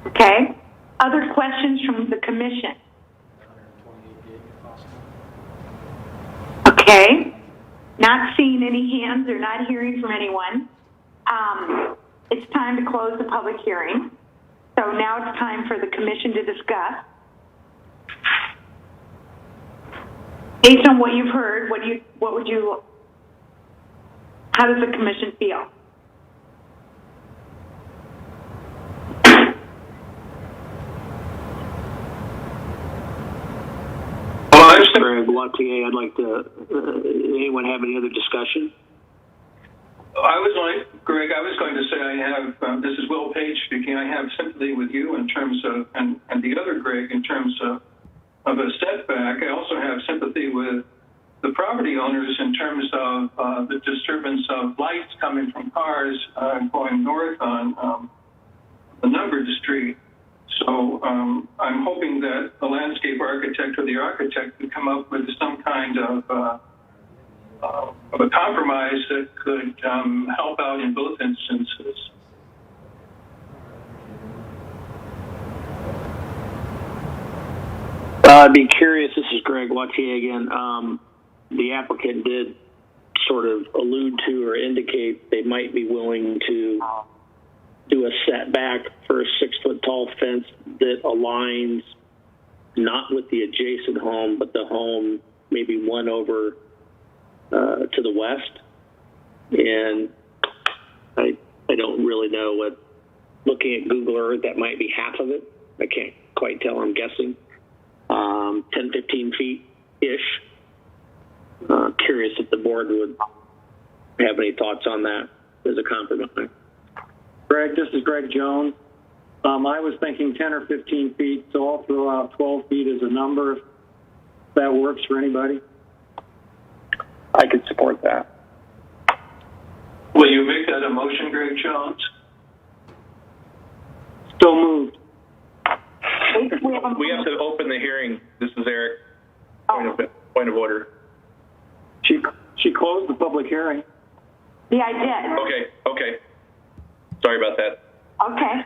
Okay. Other questions from the commission? Okay. Not seeing any hands or not hearing from anyone. It's time to close the public hearing. So now it's time for the commission to discuss. Based on what you've heard, how does the commission feel? Greg Wattier, I'd like to, anyone have any other discussion? Greg, I was going to say I have, this is Will Page speaking, I have sympathy with you in terms of, and the other Greg in terms of a setback. I also have sympathy with the property owners in terms of the disturbance of lights coming from cars going north on the numbered street. So I'm hoping that the landscape architect or the architect could come up with some kind of a compromise that could help out in both instances. I'd be curious, this is Greg Wattier again. The applicant did sort of allude to or indicate they might be willing to do a setback for a 6-foot tall fence that aligns not with the adjacent home, but the home maybe one over to the west. And I don't really know what, looking at Google Earth, that might be half of it. I can't quite tell, I'm guessing. 10, 15 feet-ish. Curious if the board would have any thoughts on that as a compromise. Greg, this is Greg Jones. I was thinking 10 or 15 feet, so I'll throw out 12 feet as a number, if that works for anybody. I could support that. Will you make that a motion, Greg Jones? So moved. We have to open the hearing. This is Eric. Point of order. She closed the public hearing. Yeah, I did. Okay. Sorry about that. Okay.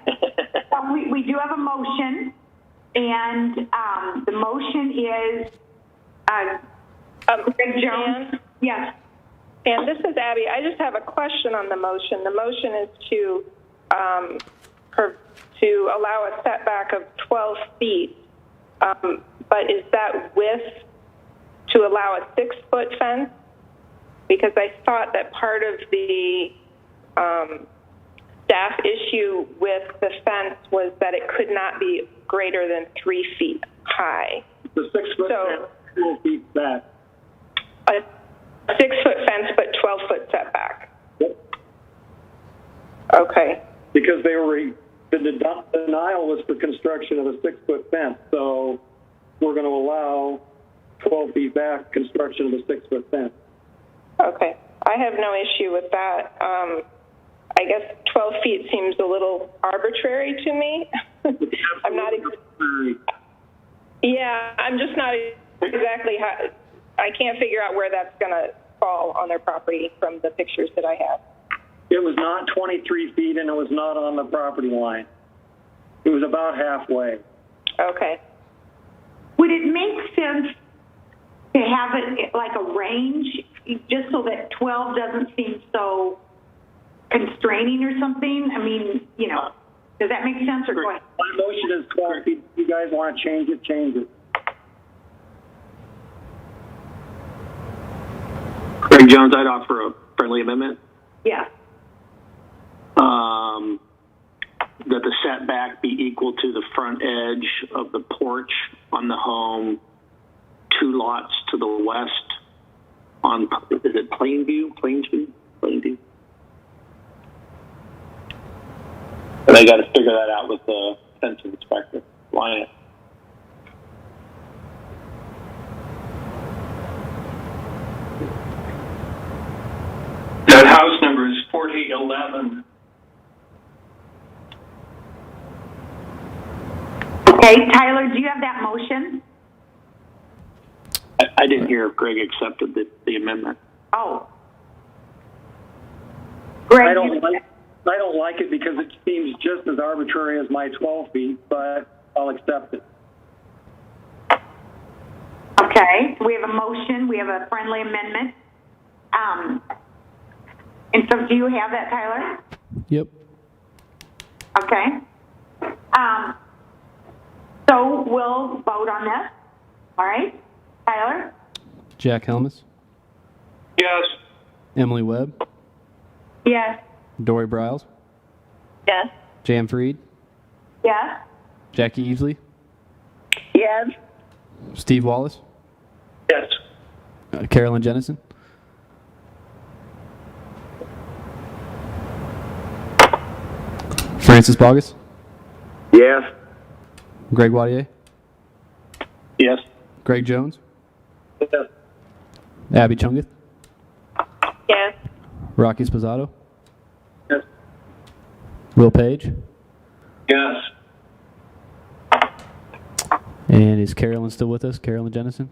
So we do have a motion, and the motion is Greg Jones. Yes. And this is Abby. I just have a question on the motion. The motion is to to allow a setback of 12 feet, but is that width to allow a 6-foot fence? Because I thought that part of the staff issue with the fence was that it could not be greater than 3 feet high. The 6-foot fence, 12 feet back. A 6-foot fence, but 12-foot setback. Yep. Okay. Because the denial was for construction of a 6-foot fence, so we're going to allow 12 feet back construction of a 6-foot fence. Okay. I have no issue with that. I guess 12 feet seems a little arbitrary to me. I'm not. Yeah, I'm just not exactly how. I can't figure out where that's going to fall on their property from the pictures that I have. It was not 23 feet, and it was not on the property line. It was about halfway. Okay. Would it make sense to have it like a range, just so that 12 doesn't seem so constraining or something? I mean, you know, does that make sense, or go ahead? My motion is 12 feet. If you guys want to change it, change it. Greg Jones, I'd offer a friendly amendment. Yeah. That the setback be equal to the front edge of the porch on the home, 2 lots to the west on, is it Plainview? Plainview. But I got to figure that out with the fence inspector. Line it. That house number is 4011. Okay, Tyler, do you have that motion? I didn't hear if Greg accepted the amendment. Oh. Greg, I don't like it because it seems just as arbitrary as my 12 feet, but I'll accept it. Okay, we have a motion. We have a friendly amendment. And so do you have that, Tyler? Yep. Okay. So we'll vote on this. All right. Tyler? Jack Helmus, Yes. Emily Webb, Yes. Dory Briles, Yes. Jan Freed, Yes. Jackie Easley, Yes. Steve Wallace, Yes. Carolyn Jennison, Francis Bogus, Yes. Greg Wadier, Yes. Greg Jones, Yes. Abby Chungeth, Yes. Rocky Spozzato, Yes. Will Page, Yes. and is Carolyn still with us? Carolyn Jennison?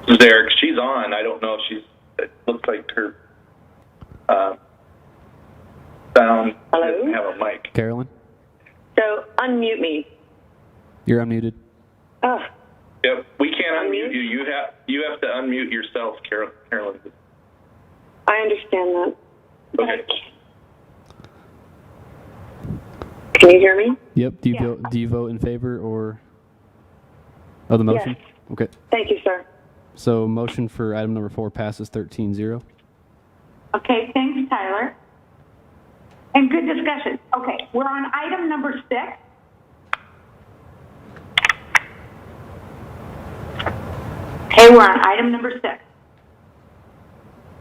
This is Eric. She's on. I don't know if it looks like her sound doesn't have a mic. Carolyn? So unmute me. You're unmuted. Oh. Yep, we can't unmute you. You have to unmute yourself, Carolyn. I understand that. Okay. Can you hear me? Yep. Do you vote in favor or of the motion? Yes. Okay. Thank you, sir. So motion for item number 4 passes 13-0. Okay, thanks, Tyler. And good discussion. Okay, we're on item number 6. Okay, we're on item number 6.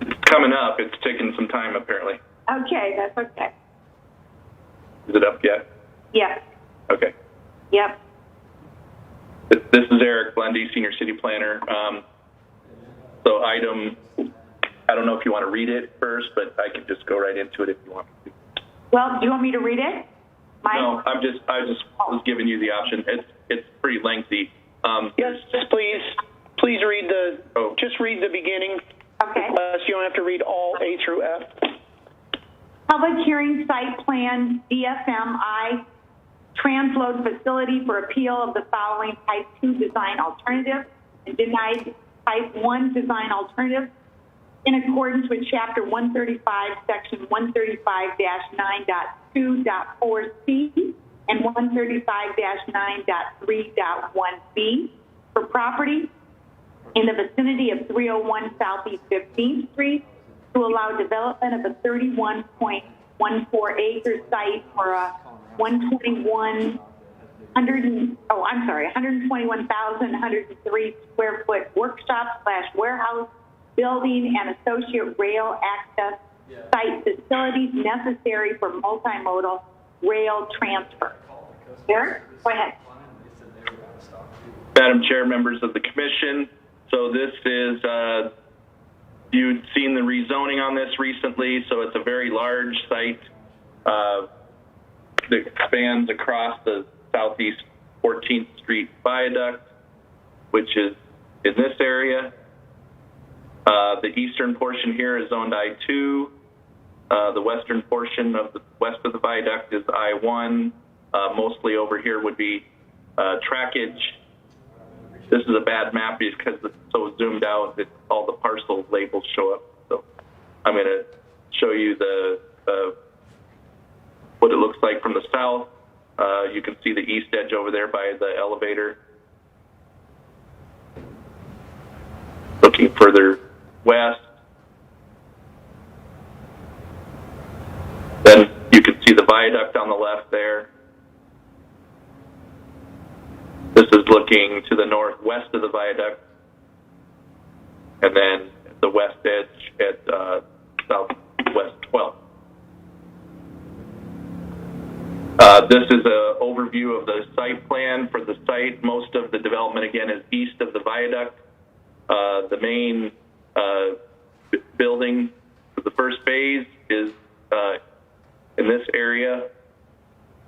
It's coming up. It's taking some time, apparently. Okay, that's okay. Is it up yet? Yes. Okay. Yep. This is Eric Blendy, Senior City Planner. So item, I don't know if you want to read it first, but I can just go right into it if you want me to. Well, do you want me to read it? No, I just was giving you the option. It's pretty lengthy. Yes, please read just read the beginning. Okay. You don't have to read all A through F. Public hearing site plan DFMI transload facility for appeal of the following type 2 design alternative and denied type 1 design alternative. in accordance with Chapter 135, Section 135-9.2.4C and 135-9.3.1B for property in the vicinity of 301 Southeast 15th Street to allow development of a 31.14-acre site for a 121,103 square foot workshop/warehouse building and associate rail access site facilities necessary for multimodal rail transfer. Derek, go ahead. Madam Chair, members of the commission. So this is, you'd seen the rezoning on this recently, so it's a very large site that expands across the Southeast 14th Street Viaduct, which is in this area. The eastern portion here is zoned I-2. The western portion of the west of the viaduct is I-1. Mostly over here would be trackage. This is a bad map because it's so zoomed out that all the parcel labels show up. So I'm going to show you the what it looks like from the south. You can see the east edge over there by the elevator. Looking further west, then you can see the viaduct on the left there. This is looking to the northwest of the viaduct, and then the west edge at Southwest 12th. This is an overview of the site plan for the site. Most of the development, again, is east of the viaduct. The main building for the first phase is in this area.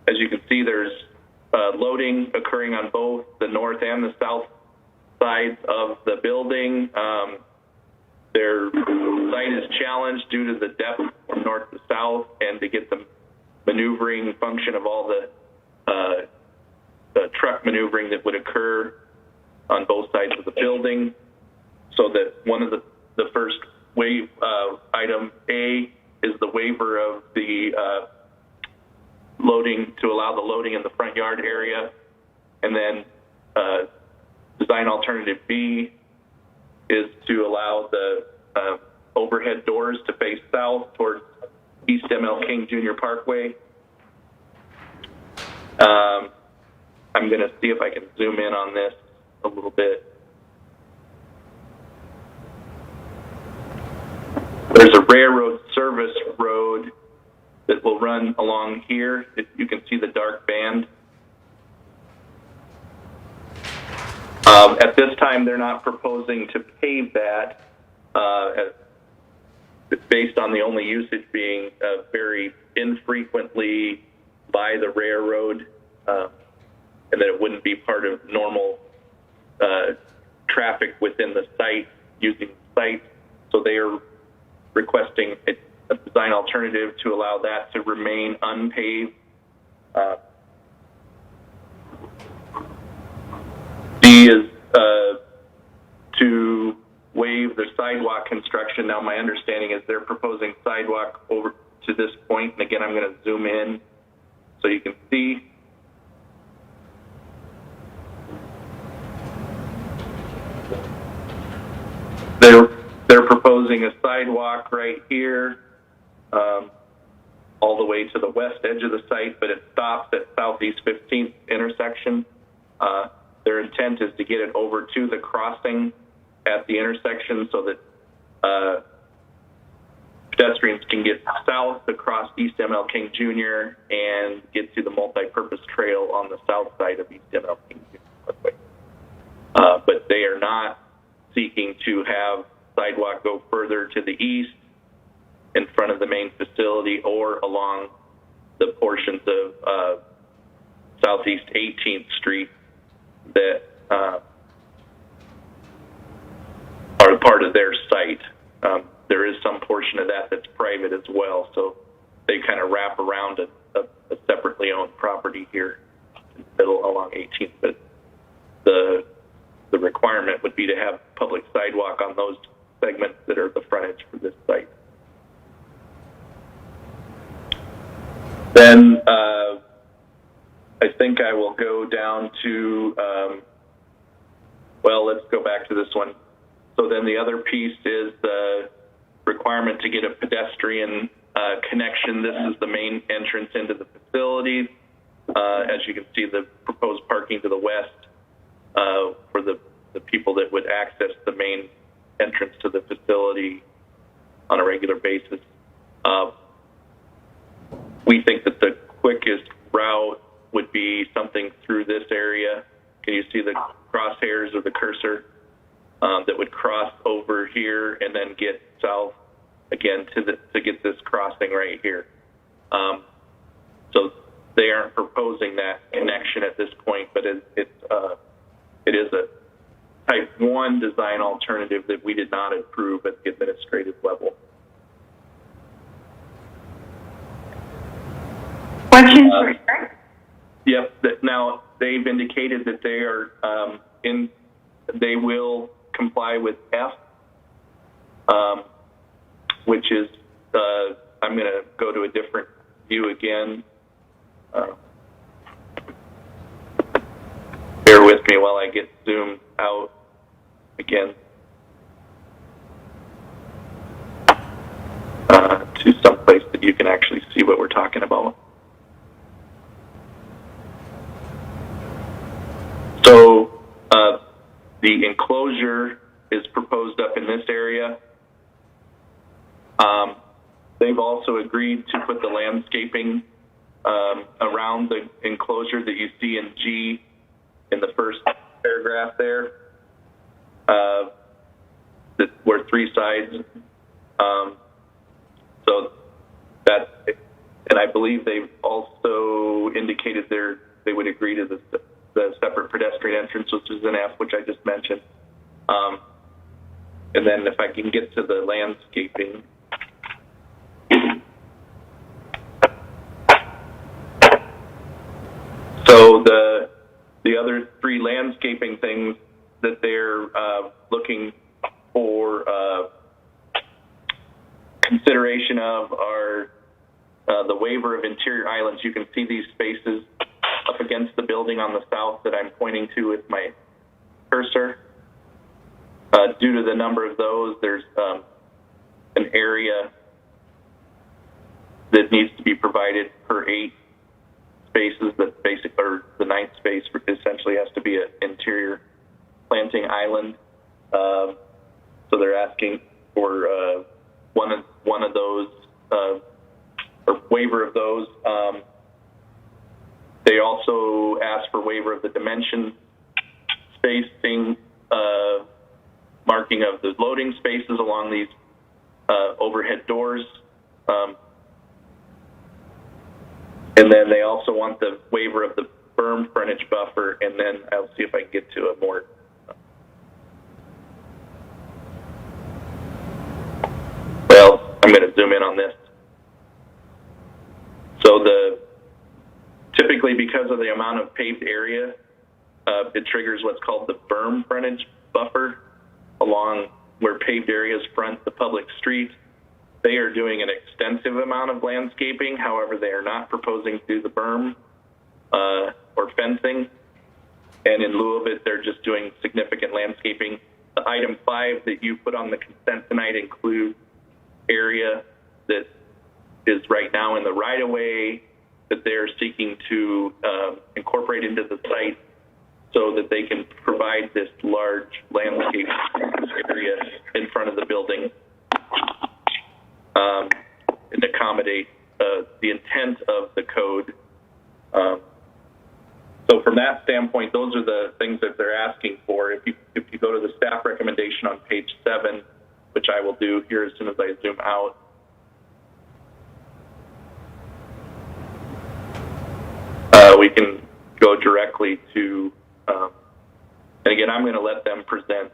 As you can see, there's loading occurring on both the north and the south sides of the building. Their site is challenged due to the depth from north to south and to get the maneuvering function of all the truck maneuvering that would occur on both sides of the building. So that one of the first wave item A is the waiver of the loading to allow the loading in the front yard area, and then design alternative B is to allow the overhead doors to face south towards East ML King Jr. Parkway. I'm going to see if I can zoom in on this a little bit. There's a railroad service road that will run along here. You can see the dark band. At this time, they're not proposing to pave that, based on the only usage being very infrequently by the railroad, and that it wouldn't be part of normal traffic within the site, using the site. So they are requesting a design alternative to allow that to remain unpaved. D is to waive the sidewalk construction. Now, my understanding is they're proposing sidewalk over to this point, and again, I'm going to zoom in so you can see. They're proposing a sidewalk right here, all the way to the west edge of the site, but it stops at Southeast 15th intersection. Their intent is to get it over to the crossing at the intersection so that pedestrians can get south across East ML King Jr. and get to the multi-purpose trail on the south side of East ML King Jr. But they are not seeking to have sidewalk go further to the east in front of the main facility or along the portions of Southeast 18th Street that are part of their site. There is some portion of that that's private as well, so they kind of wrap around a separately owned property here in the middle along 18th. But the requirement would be to have public sidewalk on those segments that are the frontage for this site. Then I think I will go down to, well, let's go back to this one. So then the other piece is the requirement to get a pedestrian connection. This is the main entrance into the facility. As you can see, the proposed parking to the west for the people that would access the main entrance to the facility on a regular basis. We think that the quickest route would be something through this area. Can you see the crosshairs of the cursor? That would cross over here and then get south again to get this crossing right here. So they aren't proposing that connection at this point, but it is a type 1 design alternative that we did not approve at the administrative level. Questions for Eric? Yep. Now they've indicated that they are they will comply with F, which is I'm going to go to a different view again. Bear with me while I get zoomed out again to someplace that you can actually see what we're talking about. So the enclosure is proposed up in this area. They've also agreed to put the landscaping around the enclosure that you see in G in the first paragraph there. That were 3 sides. So that, and I believe they've also indicated they would agree to the separate pedestrian entrance, which is an F, which I just mentioned. And then if I can get to the landscaping. So the other 3 landscaping things that they're looking for consideration of are the waiver of interior islands. You can see these spaces up against the building on the south that I'm pointing to with my cursor. Due to the number of those, there's an area that needs to be provided per 8 spaces. That basic, or the 9th space essentially has to be an interior planting island. So they're asking for one of those, or waiver of those. They also asked for waiver of the dimension spacing, marking of the loading spaces along these overhead doors. And then they also want the waiver of the berm frontage buffer, and then I'll see if I can get to a more I'm going to zoom in on this. So typically because of the amount of paved area, it triggers what's called the berm frontage buffer along where paved areas front the public street. They are doing an extensive amount of landscaping. However, they are not proposing to do the berm or fencing. And in lieu of it, they're just doing significant landscaping. The item 5 that you put on the consent tonight includes area that is right now in the right-of-way that they're seeking to incorporate into the site so that they can provide this large landscape area in front of the building and accommodate the intent of the code. So from that standpoint, those are the things that they're asking for. If you go to the staff recommendation on page 7, which I will do here as soon as I zoom out, we can go directly to, and again, I'm going to let them present.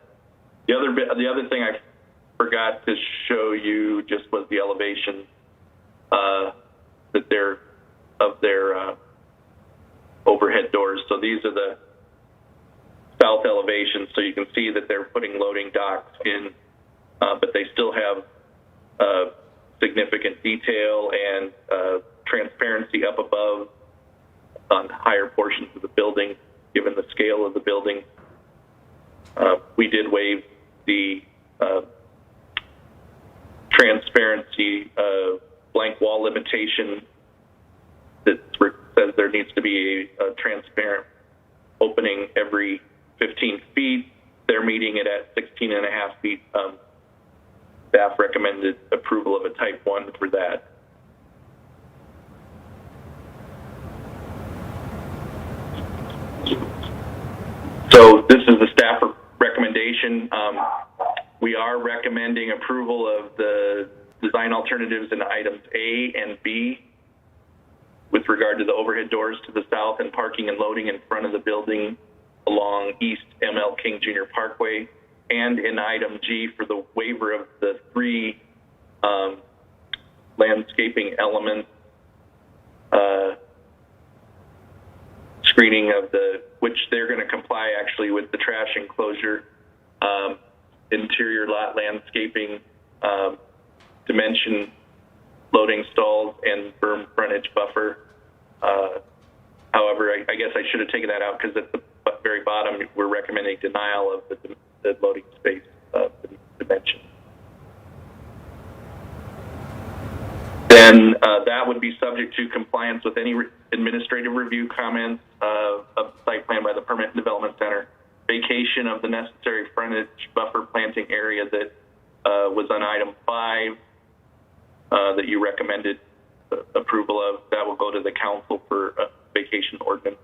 The other thing I forgot to show you just was the elevation that they're of their overhead doors. So these are the south elevations. So you can see that they're putting loading docks in but they still have significant detail and transparency up above on higher portions of the building, given the scale of the building. We did waive the transparency blank wall limitation that says there needs to be a transparent opening every 15 feet. They're meeting it at 16.5 feet. Staff recommended approval of a type 1 for that. So this is the staff recommendation. We are recommending approval of the design alternatives in items A and B with regard to the overhead doors to the south and parking and loading in front of the building along East ML King Jr. Parkway, and in item G for the waiver of the 3 landscaping elements, screening of which they're going to comply actually with the trash enclosure, interior lot landscaping, dimension loading stalls, and berm frontage buffer. However, I guess I should have taken that out because at the very bottom, we're recommending denial of the loading space dimension. Then that would be subject to compliance with any administrative review comments of the site plan by the Permit and Development Center, vacation of the necessary frontage buffer planting area that was on item 5 that you recommended approval of. That will go to the council for a vacation ordinance.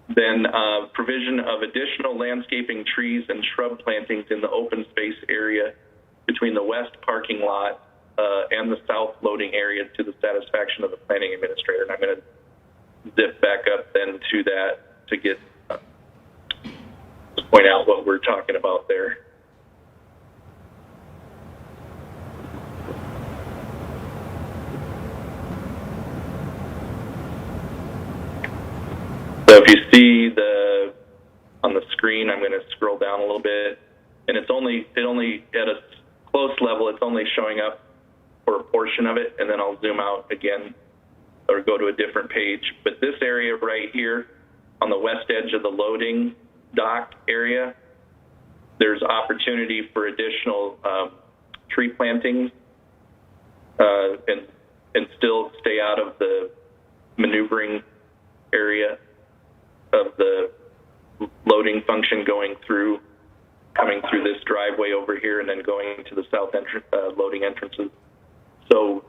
Then provision of additional landscaping, trees, and shrub plantings in the open space area between the west parking lot and the south loading area to the satisfaction of the planning administrator. And I'm going to zip back up then to that to get to point out what we're talking about there. So if you see on the screen, I'm going to scroll down a little bit, and it only at a close level, it's only showing up for a portion of it, and then I'll zoom out again or go to a different page. But this area right here on the west edge of the loading dock area, there's opportunity for additional tree plantings and still stay out of the maneuvering area of the loading function coming through this driveway over here and then going to the south loading entrances. So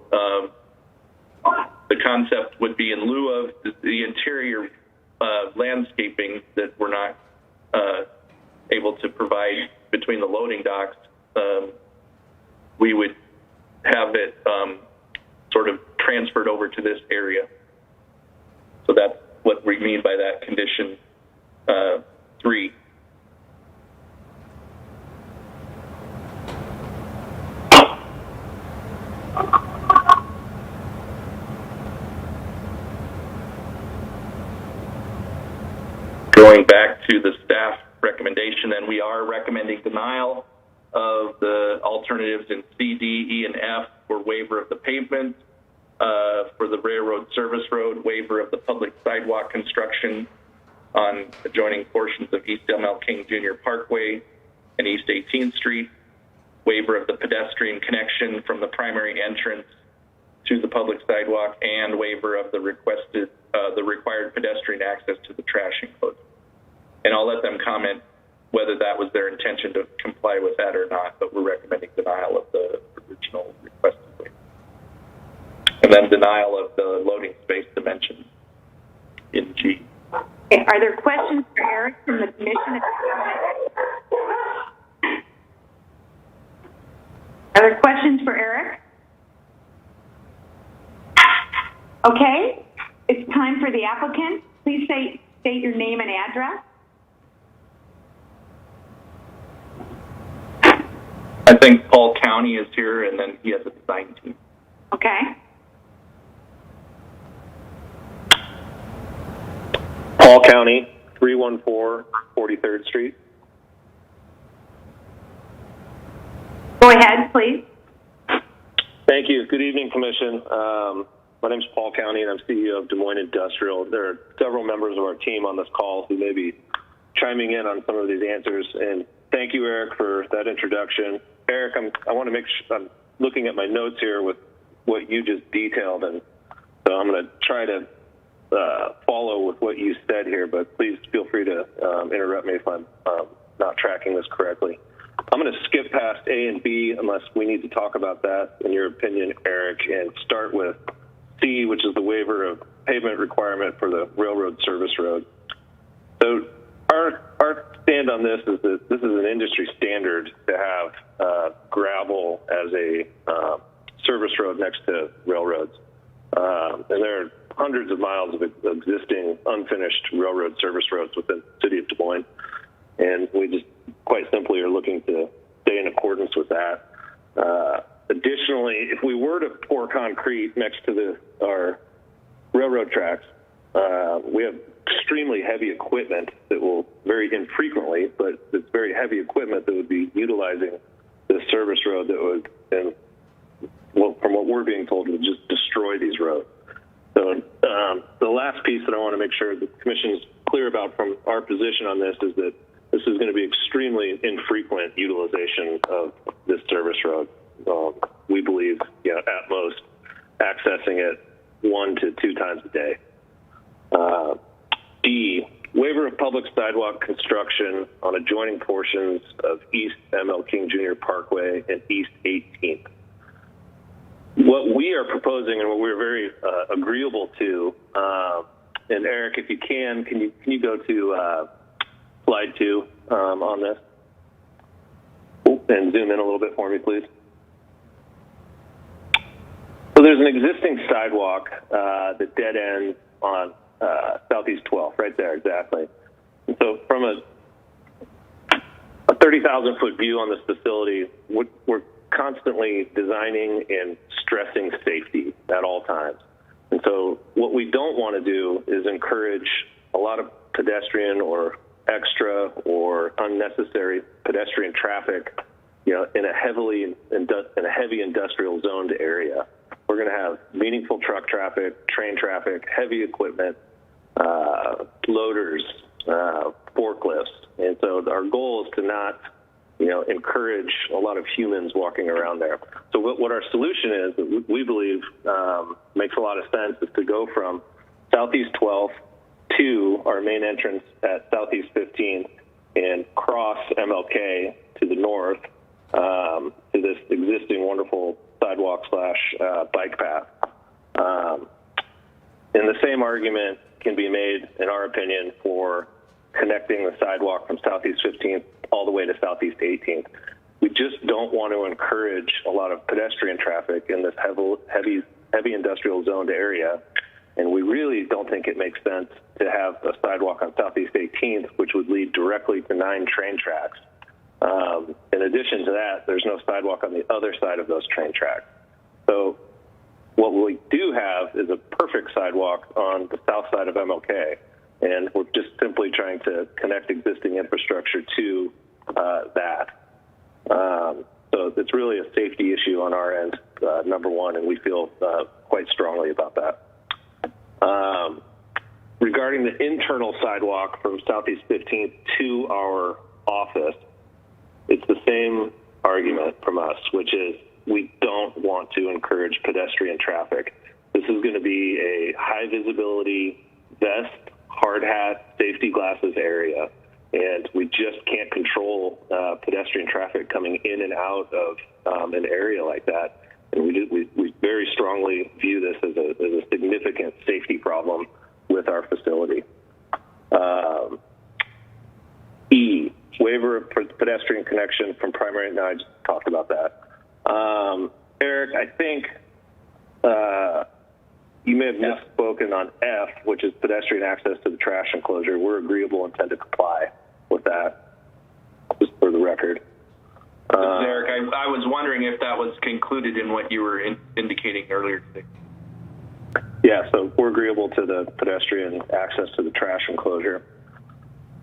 the concept would be in lieu of the interior landscaping that we're not able to provide between the loading docks, we would have it sort of transferred over to this area. So that's what we mean by that condition 3. Going back to the staff recommendation, then we are recommending denial of the alternatives in C, D, E, and F for waiver of the pavement, for the railroad service road, waiver of the public sidewalk construction on adjoining portions of East ML King Jr. Parkway and East 18th Street, waiver of the pedestrian connection from the primary entrance to the public sidewalk, and waiver of the required pedestrian access to the trash enclosure. And I'll let them comment whether that was their intention to comply with that or not, but we're recommending denial of the original requested waiver. And then denial of the loading space dimensions in G. Okay, are there questions for Eric from the commission? Are there questions for Eric? Okay, it's time for the applicant. Please state your name and address. I think Paul County is here, and then he has a design team. Okay. Paul County, 314 43rd Street. Go ahead, please. Thank you. Good evening, Commission. My name is Paul County, and I'm CEO of Des Moines Industrial. There are several members of our team on this call who may be chiming in on some of these answers. And thank you, Eric, for that introduction. Eric, I want to make sure I'm looking at my notes here with what you just detailed, and so I'm going to try to follow with what you said here, but please feel free to interrupt me if I'm not tracking this correctly. I'm going to skip past A and B unless we need to talk about that, in your opinion, Eric, and start with C, which is the waiver of pavement requirement for the railroad service road. So our stand on this is that this is an industry standard to have gravel as a service road next to railroads. And there are hundreds of miles of existing unfinished railroad service roads within the city of Des Moines. And we just quite simply are looking to stay in accordance with that. Additionally, if we were to pour concrete next to our railroad tracks, we have extremely heavy equipment that will very infrequently, but it's very heavy equipment that would be utilizing this service road that would, and well, from what we're being told, would just destroy these roads. So the last piece that I want to make sure the Commission is clear about from our position on this is that this is going to be extremely infrequent utilization of this service road. We believe, at most, accessing it 1 to 2 times a day. D, waiver of public sidewalk construction on adjoining portions of East M.L. King Jr. Parkway and East 18th. What we are proposing and what we're very agreeable to, and Eric, if you can you go to slide 2 on this? And zoom in a little bit for me, please. So there's an existing sidewalk that dead ends on Southeast 12th, right there, exactly. And so from a 30,000-foot view on this facility, we're constantly designing and stressing safety at all times. And so what we don't want to do is encourage a lot of pedestrian or extra or unnecessary pedestrian traffic, in a heavy industrial zoned area. We're going to have meaningful truck traffic, train traffic, heavy equipment, loaders, forklifts. And so our goal is to not, encourage a lot of humans walking around there. So what our solution is, that we believe makes a lot of sense, is to go from Southeast 12th to our main entrance at Southeast 15th and cross MLK to the north to this existing wonderful sidewalk / bike path. And the same argument can be made, in our opinion, for connecting the sidewalk from Southeast 15th all the way to Southeast 18th. We just don't want to encourage a lot of pedestrian traffic in this heavy industrial zoned area. And we really don't think it makes sense to have a sidewalk on Southeast 18th, which would lead directly to 9 train tracks. In addition to that, there's no sidewalk on the other side of those train tracks. So what we do have is a perfect sidewalk on the south side of MLK, and we're just simply trying to connect existing infrastructure to that. So it's really a safety issue on our end, number one, and we feel quite strongly about that. Regarding the internal sidewalk from Southeast 15th to our office, it's the same argument from us, which is we don't want to encourage pedestrian traffic. This is going to be a high visibility vest, hard hat, safety glasses area, and we just can't control pedestrian traffic coming in and out of an area like that. And we very strongly view this as a significant safety problem with our facility. E, waiver of pedestrian connection from primary, no, I just talked about that. Eric, I think you may have misspoken on F, which is pedestrian access to the trash enclosure. We're agreeable and tend to comply with that, just for the record. Eric, I was wondering if that was concluded in what you were indicating earlier today. Yeah, so we're agreeable to the pedestrian access to the trash enclosure.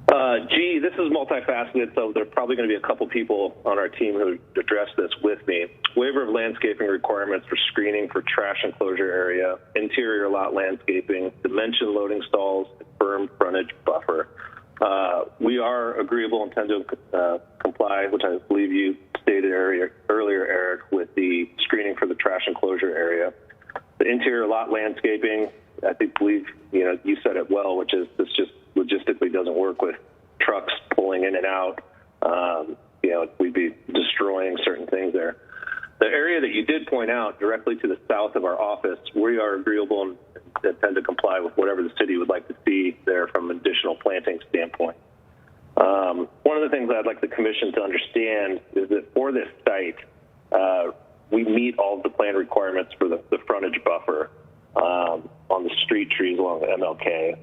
G, this is multifaceted, so there are probably going to be a couple people on our team who address this with me. Waiver of landscaping requirements for screening for trash enclosure area, interior lot landscaping, dimension loading stalls, firm frontage buffer. We are agreeable and tend to comply, which I believe you stated earlier, Eric, with the screening for the trash enclosure area. The interior lot landscaping, I believe you said it well, which is this just logistically doesn't work with trucks pulling in and out. We'd be destroying certain things there. The area that you did point out directly to the south of our office, we are agreeable and tend to comply with whatever the city would like to see there from an additional planting standpoint. One of the things I'd like the commission to understand is that for this site, we meet all of the plan requirements for the frontage buffer on the street trees along the MLK.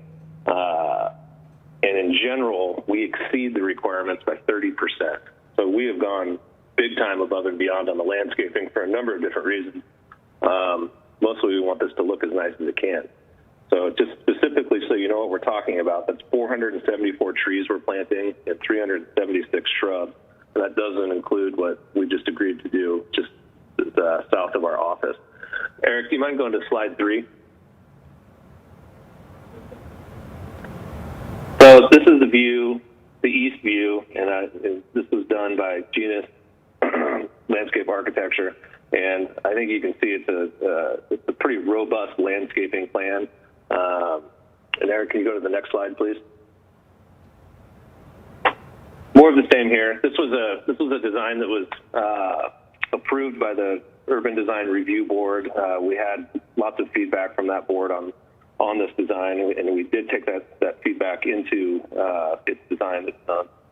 And in general, we exceed the requirements by 30%. So we have gone big time above and beyond on the landscaping for a number of different reasons. Mostly we want this to look as nice as it can. So just specifically so you know what we're talking about, that's 474 trees we're planting and 376 shrubs. And that doesn't include what we just agreed to do just south of our office. Eric, do you mind going to slide 3? So this is the view, the east view, and this was done by Genus Landscape Architecture, and I think you can see it's a pretty robust landscaping plan. And Eric, can you go to the next slide, please? More of the same here. This was a design that was approved by the Urban Design Review Board. We had lots of feedback from that board on this design, and we did take that feedback into its design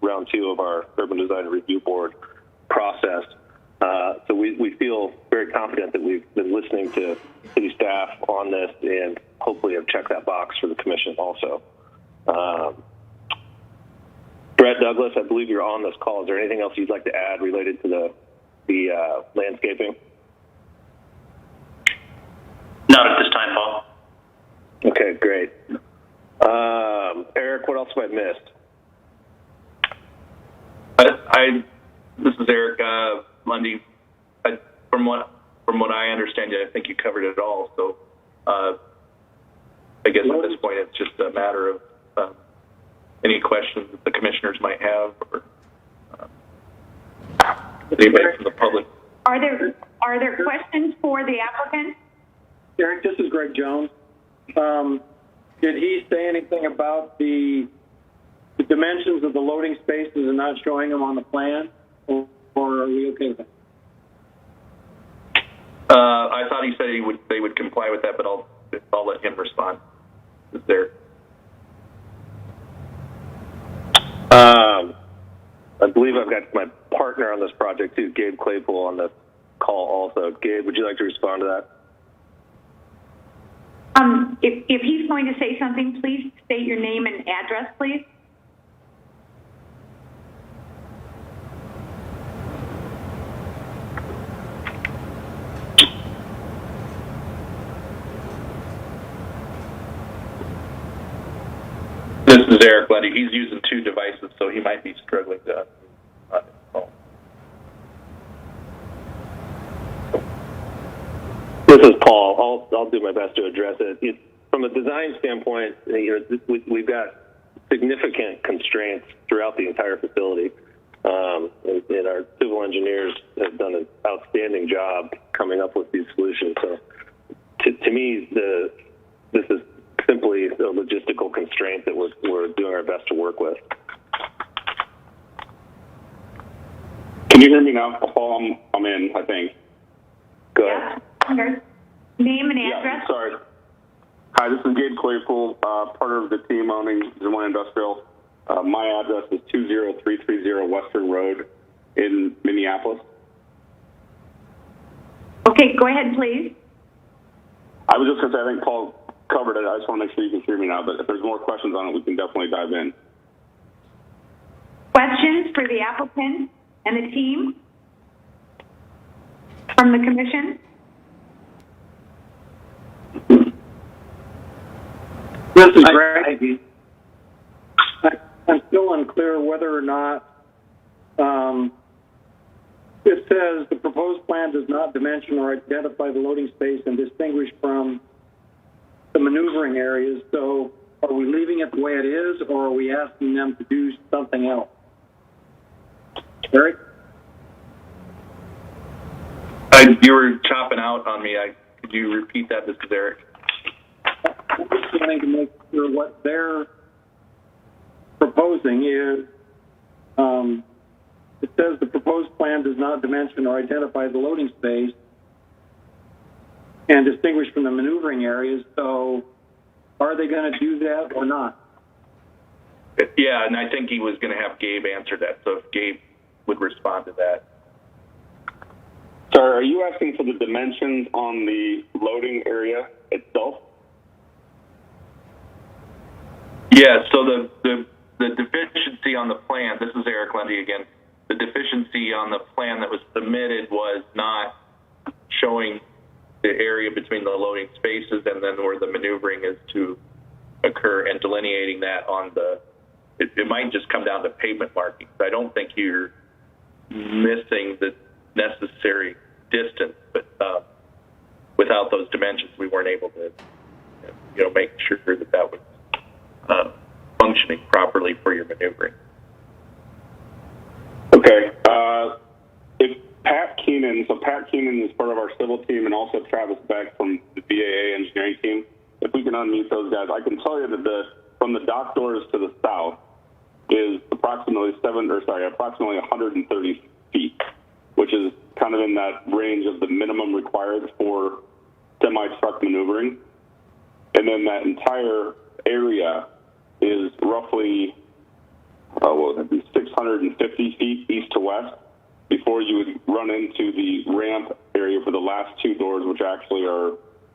round 2 of our Urban Design Review Board process. So we feel very confident that we've been listening to city staff on this and hopefully have checked that box for the commission also. Brett Douglas, I believe you're on this call. Is there anything else you'd like to add related to the landscaping? Not at this time, Paul. Okay, great. Eric, what else have I missed? This is Eric Lundy. From what I understand, I think you covered it all. So I guess at this point, it's just a matter of any questions that the commissioners might have, or anybody from the public. Are there questions for the applicant? Eric, this is Greg Jones. Did he say anything about the dimensions of the loading spaces and not showing them on the plan, or are we okay with that? I thought he said they would comply with that, but I'll let him respond. Is there? I believe I've got my partner on this project too, Gabe Claypool, on the call also. Gabe, would you like to respond to that? If he's going to say something, please state your name and address, please. This is Eric Lundy. He's using 2 devices, so he might be struggling to on his phone. This is Paul. I'll do my best to address it. From a design standpoint, we've got significant constraints throughout the entire facility, and our civil engineers have done an outstanding job coming up with these solutions. So, to me, this is simply a logistical constraint that we're doing our best to work with. Can you hear me now, Paul? I'm in, I think. Go ahead. Okay. Name and address. Yeah, sorry. Hi, this is Gabe Claypool, part of the team owning Des Moines Industrial. My address is 20330 Western Road in Minneapolis. Okay, go ahead, please. I was just going to say, I think Paul covered it. I just want to make sure you can hear me now, but if there's more questions on it, we can definitely dive in. Questions for the applicant and the team from the commission? This is Greg. I'm still clear whether or not it says the proposed plan does not dimension or identify the loading space and distinguish from the maneuvering areas. So are we leaving it the way it is, or are we asking them to do something else? Eric? You were chopping out on me. Could you repeat that? This is Eric. I'm just trying to make sure what they're proposing is, it says the proposed plan does not dimension or identify the loading space and distinguish from the maneuvering areas. So are they going to do that or not? Yeah, and I think he was going to have Gabe answer that. So if Gabe would respond to that. Sorry, are you asking for the dimensions on the loading area itself? Yeah, so the deficiency on the plan, this is Eric Lundy again, the deficiency on the plan that was submitted was not showing the area between the loading spaces and then where the maneuvering is to occur and delineating that on the, it might just come down to pavement markings. I don't think you're missing the necessary distance, but without those dimensions, we weren't able to, make sure that was functioning properly for your maneuvering. Okay. If Pat Keenan is part of our civil team, and also Travis Beck from the BAA engineering team. If we can unmute those guys, I can tell you that from the dock doors to the south is approximately 130 feet, which is kind of in that range of the minimum required for semi-truck maneuvering. And then that entire area is roughly 650 feet east to west before you would run into the ramp area for the last two doors, which actually are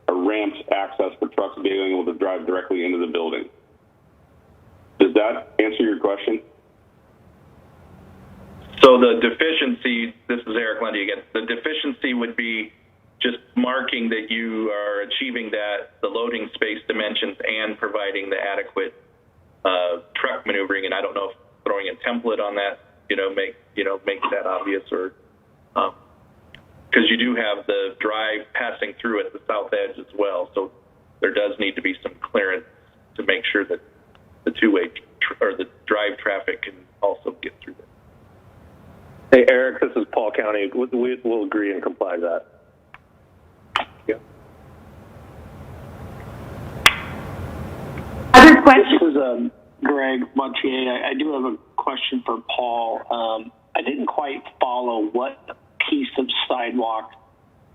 a ramped access for trucks being able to drive directly into the building. Does that answer your question? So the deficiency, this is Eric Lundy again, the deficiency would be just marking that you are achieving the loading space dimensions and providing the adequate truck maneuvering. And I don't know if throwing a template on that, makes that obvious, or because you do have the drive passing through at the south edge as well. So there does need to be some clearance to make sure that the two-way or the drive traffic can also get through there. Hey, Eric, this is Paul County. We'll agree and comply to that. Yeah. Other questions? This is Greg Montier. I do have a question for Paul. I didn't quite follow what piece of sidewalk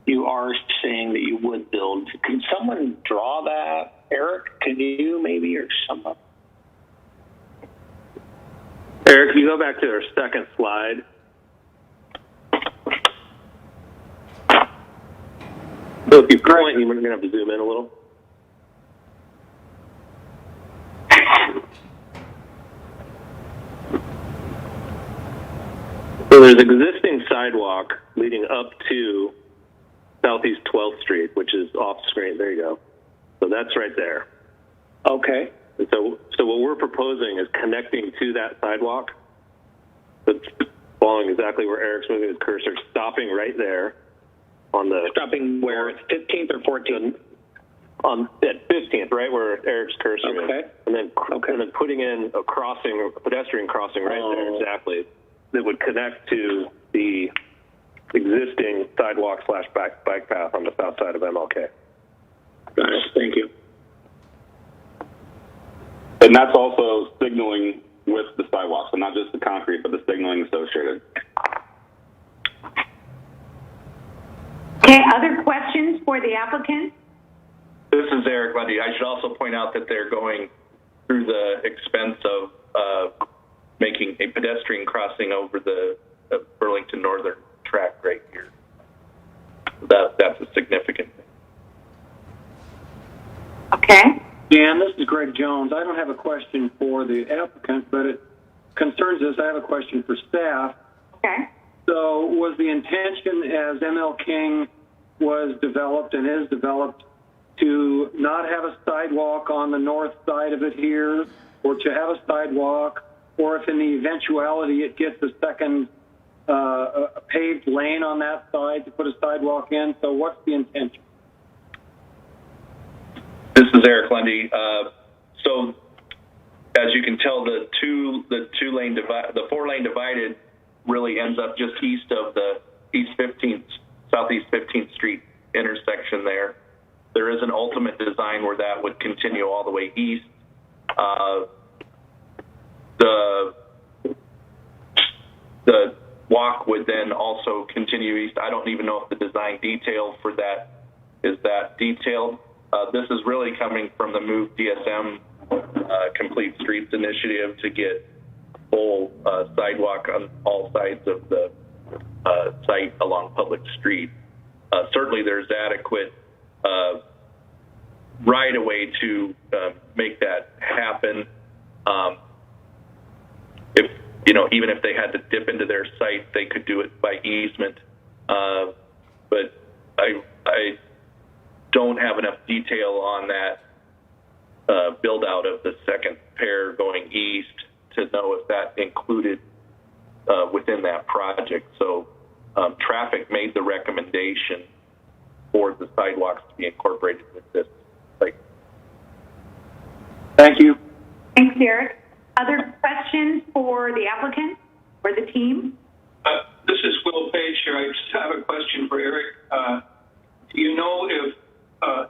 you are saying that you would build. Can someone draw that? Eric, can you maybe, or someone? Eric, if you go back to our second slide. So if you point, you're going to have to zoom in a little. So there's existing sidewalk leading up to Southeast 12th Street, which is off screen. There you go. So that's right there. Okay. And so what we're proposing is connecting to that sidewalk, but following exactly where Eric's moving his cursor, stopping right there on the... Stopping where? 15th or 14th? At 15th, right where Eric's cursor is. And then putting in a pedestrian crossing right there, exactly, that would connect to the existing sidewalk / bike path on the south side of MLK. Got it. Thank you. And that's also signaling with the sidewalk, so not just the concrete, but the signaling associated. Okay, other questions for the applicant? This is Eric Lundy. I should also point out that they're going through the expense of making a pedestrian crossing over the Burlington Northern track right here. That's a significant thing. Okay. Dan, this is Greg Jones. I don't have a question for the applicant, but it concerns us. I have a question for staff. Okay. So was the intention as ML King was developed and is developed to not have a sidewalk on the north side of it here, or to have a sidewalk or if in the eventuality it gets a second a paved lane on that side to put a sidewalk in. So what's the intention? This is Eric Lundy. So as you can tell, the four lane divided really ends up just east of the Southeast 15th Street intersection there. There is an ultimate design where that would continue all the way east. The walk would then also continue east. I don't even know if the design detail for that is that detailed. This is really coming from the Move DSM Complete Streets initiative to get full sidewalk on all sides of the site along public street. Certainly there's adequate right away to make that happen. Even if they had to dip into their site, they could do it by easement. But I don't have enough detail on that build out of the second pair going east to know if that included within that project. So traffic made the recommendation for the sidewalks to be incorporated with this site. Thank you. Thanks, Eric. Other questions for the applicant or the team? This is Will Page here. I just have a question for Eric. Do you know if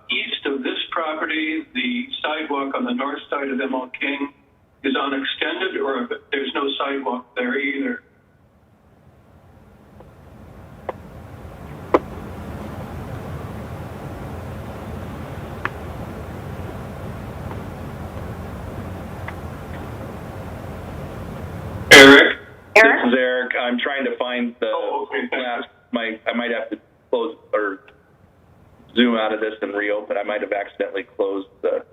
east of this property, the sidewalk on the north side of ML King is unextended, or if there's no sidewalk there either? Eric? This is Eric. I'm trying to find the last. I might have to close or zoom out of this and reopen. I might have accidentally closed the.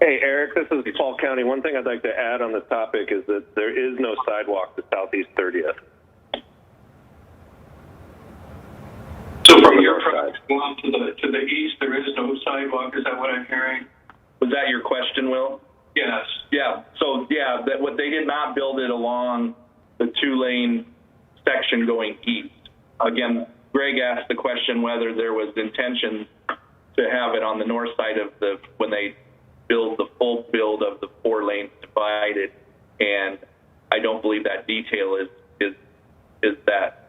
Hey, Eric, this is Paul County. One thing I'd like to add on this topic is that there is no sidewalk to Southeast 30th. So from your property to the east, there is no sidewalk. Is that what I'm hearing? Was that your question, Will? Yes. Yeah. So what they did not build it along the 2-lane section going east. Again, Greg asked the question whether there was intention to have it on the north side of when they build the full build of the 4 lanes divided, and I don't believe that detail is that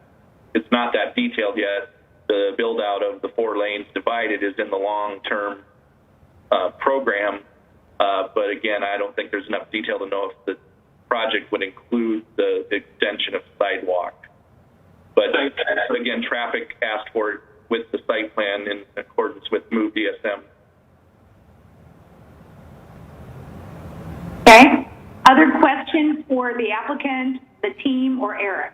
it's not that detailed yet. The build out of the 4 lanes divided is in the long-term program. But again, I don't think there's enough detail to know if the project would include the extension of sidewalk. But again, traffic asked for it with the site plan in accordance with Move DSM. Okay. Other questions for the applicant, the team, or Eric?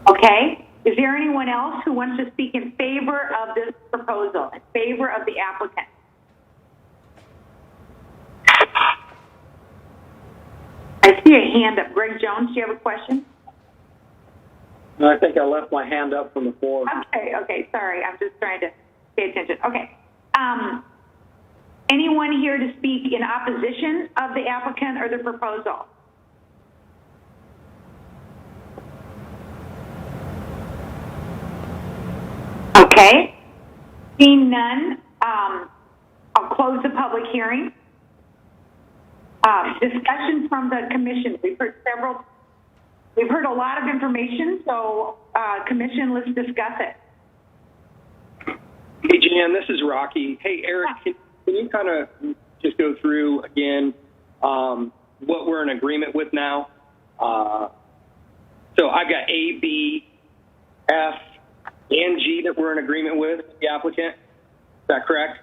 Okay. Is there anyone else who wants to speak in favor of this proposal, in favor of the applicant? I see a hand up. Greg Jones, do you have a question? No, I think I left my hand up from the floor. Okay, sorry. I'm just trying to pay attention. Okay. Anyone here to speak in opposition of the applicant or the proposal? Okay. Seeing none, I'll close the public hearing. Discussion from the commission. We've heard a lot of information, so commission, let's discuss it. Hey, Jan, this is Rocky. Hey, Eric, can you kind of just go through again what we're in agreement with now? So I've got A, B, F, and G that we're in agreement with the applicant. Is that correct?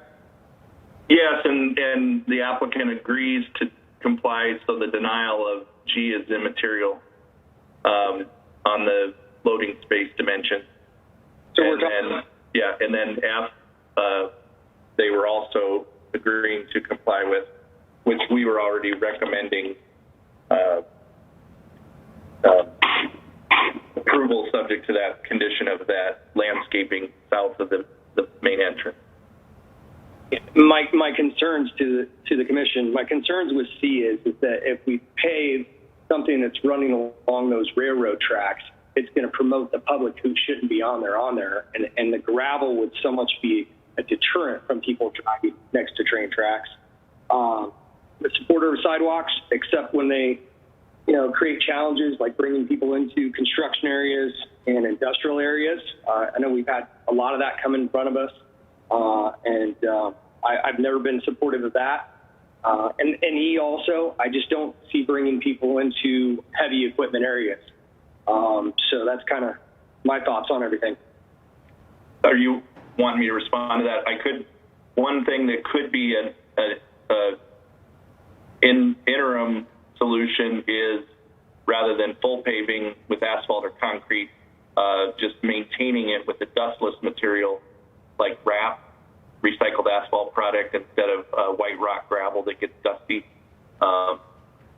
Yes, and the applicant agrees to comply, so the denial of G is immaterial on the loading space dimension. So and then F, they were also agreeing to comply with, which we were already recommending approval subject to that condition of that landscaping south of the main entrance. My concerns to the commission, my concerns with C is that if we pave something that's running along those railroad tracks, it's going to promote the public who shouldn't be on there, and the gravel would so much be a deterrent from people driving next to train tracks. The supporter of sidewalks, except when they, create challenges like bringing people into construction areas and industrial areas. I know we've had a lot of that come in front of us, and I've never been supportive of that. And E also, I just don't see bringing people into heavy equipment areas. So that's kind of my thoughts on everything. Are you wanting me to respond to that? One thing that could be an interim solution is, rather than full paving with asphalt or concrete, just maintaining it with a dustless material like RAP, recycled asphalt product, instead of white rock gravel that gets dusty.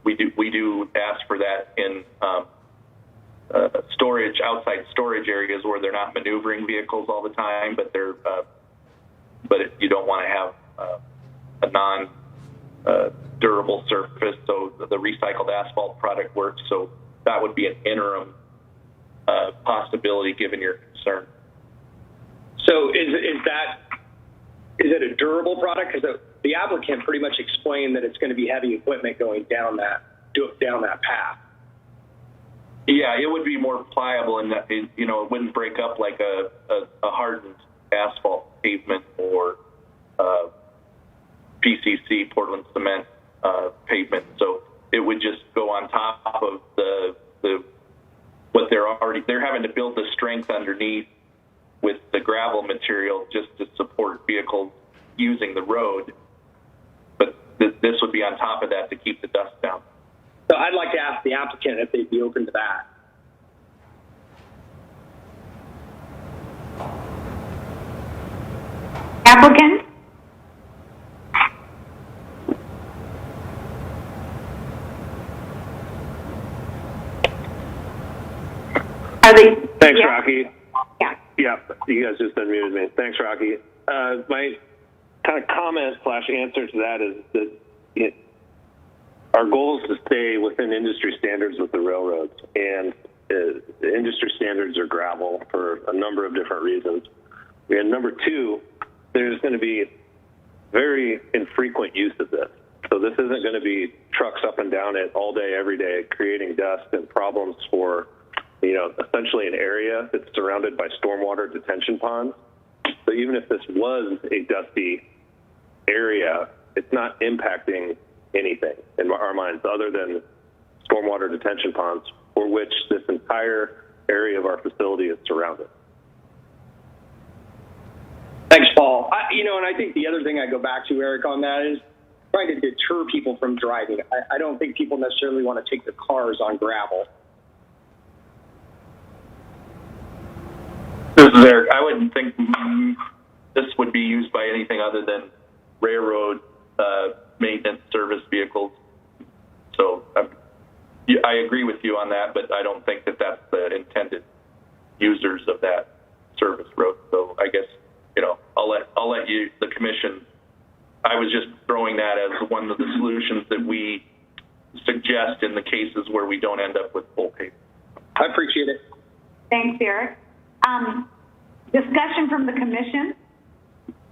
We do ask for that in outside storage areas where they're not maneuvering vehicles all the time, but you don't want to have a non-durable surface, so the recycled asphalt product works. So that would be an interim possibility given your concern. So is it a durable product? Because the applicant pretty much explained that it's going to be heavy equipment going down that path. Yeah, it would be more pliable, and it wouldn't break up like a hardened asphalt pavement or PCC, Portland cement pavement. So it would just go on top of what they're having to build the strength underneath with the gravel material just to support vehicles using the road. But this would be on top of that to keep the dust down. So I'd like to ask the applicant if they'd be open to that. Applicant? Are they? Thanks, yeah. Rocky. Yeah. Yeah, you guys just unmuted me. Thanks, Rocky. My kind of comment / answer to that is that our goal is to stay within industry standards with the railroads, and the industry standards are gravel for a number of different reasons. And number two, there's going to be very infrequent use of this. So this isn't going to be trucks up and down it all day, every day, creating dust and problems for, essentially an area that's surrounded by stormwater detention ponds. So even if this was a dusty area, it's not impacting anything in our minds other than stormwater detention ponds, for which this entire area of our facility is surrounded. Thanks, Paul. And I think the other thing I go back to, Eric, on that is trying to deter people from driving. I don't think people necessarily want to take their cars on gravel. This is Eric. I wouldn't think this would be used by anything other than railroad maintenance service vehicles. So I agree with you on that, but I don't think that that's the intended users of that service road. So I guess, I'll let you, the commission. I was just throwing that as one of the solutions that we suggest in the cases where we don't end up with full pavement. I appreciate it. Thanks, Eric. Discussion from the commission?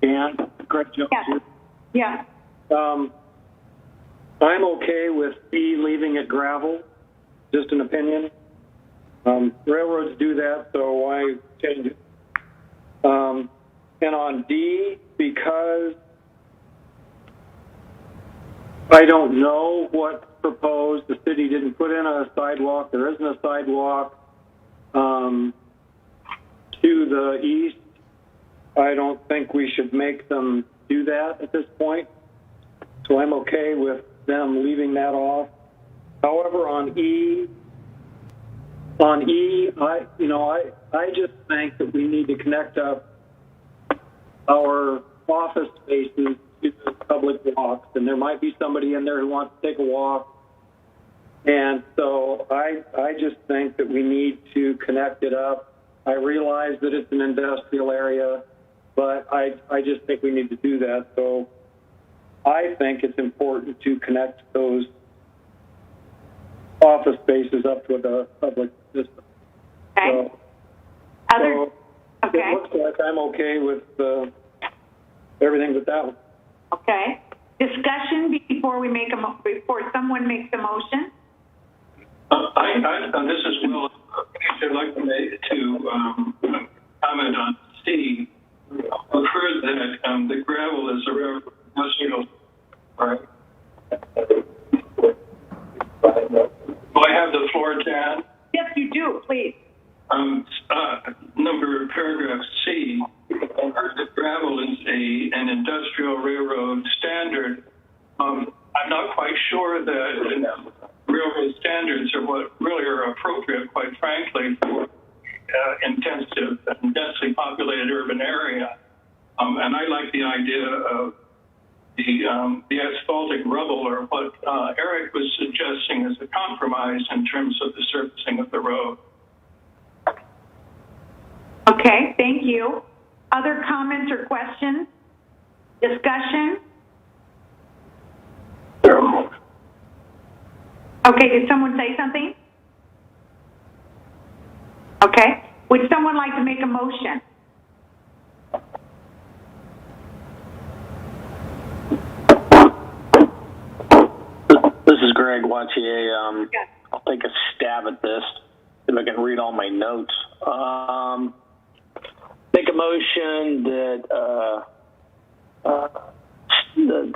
Dan, Greg Jones here. Yeah. I'm okay with B, leaving it gravel, just an opinion. Railroads do that, so why change it? And on D, because I don't know what's proposed, the city didn't put in a sidewalk, there isn't a sidewalk to the east. I don't think we should make them do that at this point. So I'm okay with them leaving that off. However, on E, I just think that we need to connect up our office spaces to the public walks, and there might be somebody in there who wants to take a walk. And so I just think that we need to connect it up. I realize that it's an industrial area, but I just think we need to do that. So I think it's important to connect those office spaces up with a public system. Okay. So it looks like I'm okay with everything but that one. Okay. Discussion before before someone makes a motion. This is Will. I'd like to comment on C. I've heard that the gravel is a rare industrial. Right. Do I have the floor, Jan? Yes, you do. Please. Paragraph C. The gravel is an industrial railroad standard. I'm not quite sure that railroad standards are what really are appropriate, quite frankly, for intensive and densely populated urban area. And I like the idea of the asphaltic rubble, or what Eric was suggesting as a compromise in terms of the surfacing of the road. Okay, thank you. Other comments or questions? Discussion? Okay, did someone say something? Okay. Would someone like to make a motion? This is Greg Wattier. I'll take a stab at this if I can read all my notes. Make a motion that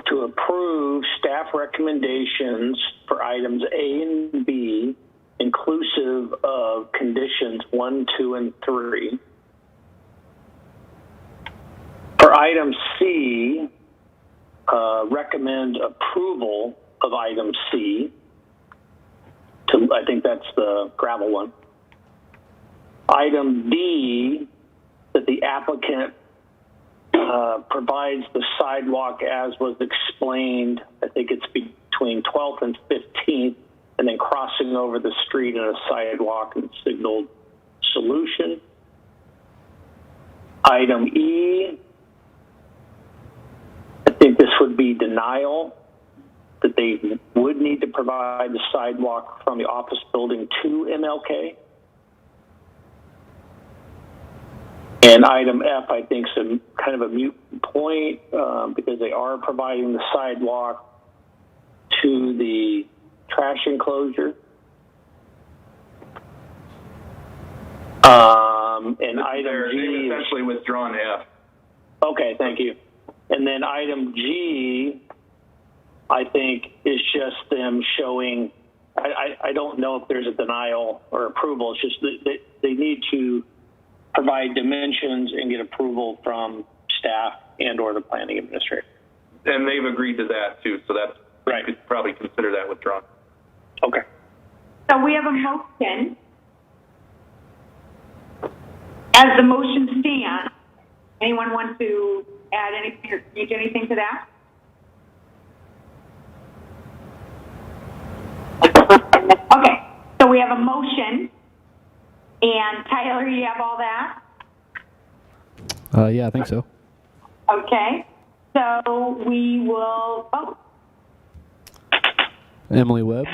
to approve staff recommendations for items A and B, inclusive of conditions 1, 2, and 3. For item C, recommend approval of item C. I think that's the gravel one. Item D, that the applicant provides the sidewalk as was explained. I think it's between 12th and 15th, and then crossing over the street in a sidewalk and signaled solution. Item E, I think this would be denial, that they would need to provide the sidewalk from the office building to MLK. And item F, I think, is kind of a moot point because they are providing the sidewalk to the trash enclosure. And item G, they've essentially withdrawn F. Okay, thank you. And then item G, I think, is just them showing. I don't know if there's a denial or approval. It's just that they need to provide dimensions and get approval from staff and or the planning administrator. And they've agreed to that too, so that's right. You could probably consider that withdrawn. Okay. So we have a motion. As the motion stands, anyone want to add anything or change anything to that? Okay, so we have a motion. And Tyler, you have all that? Yeah, I think so. Okay, so we will vote. Emily Webb,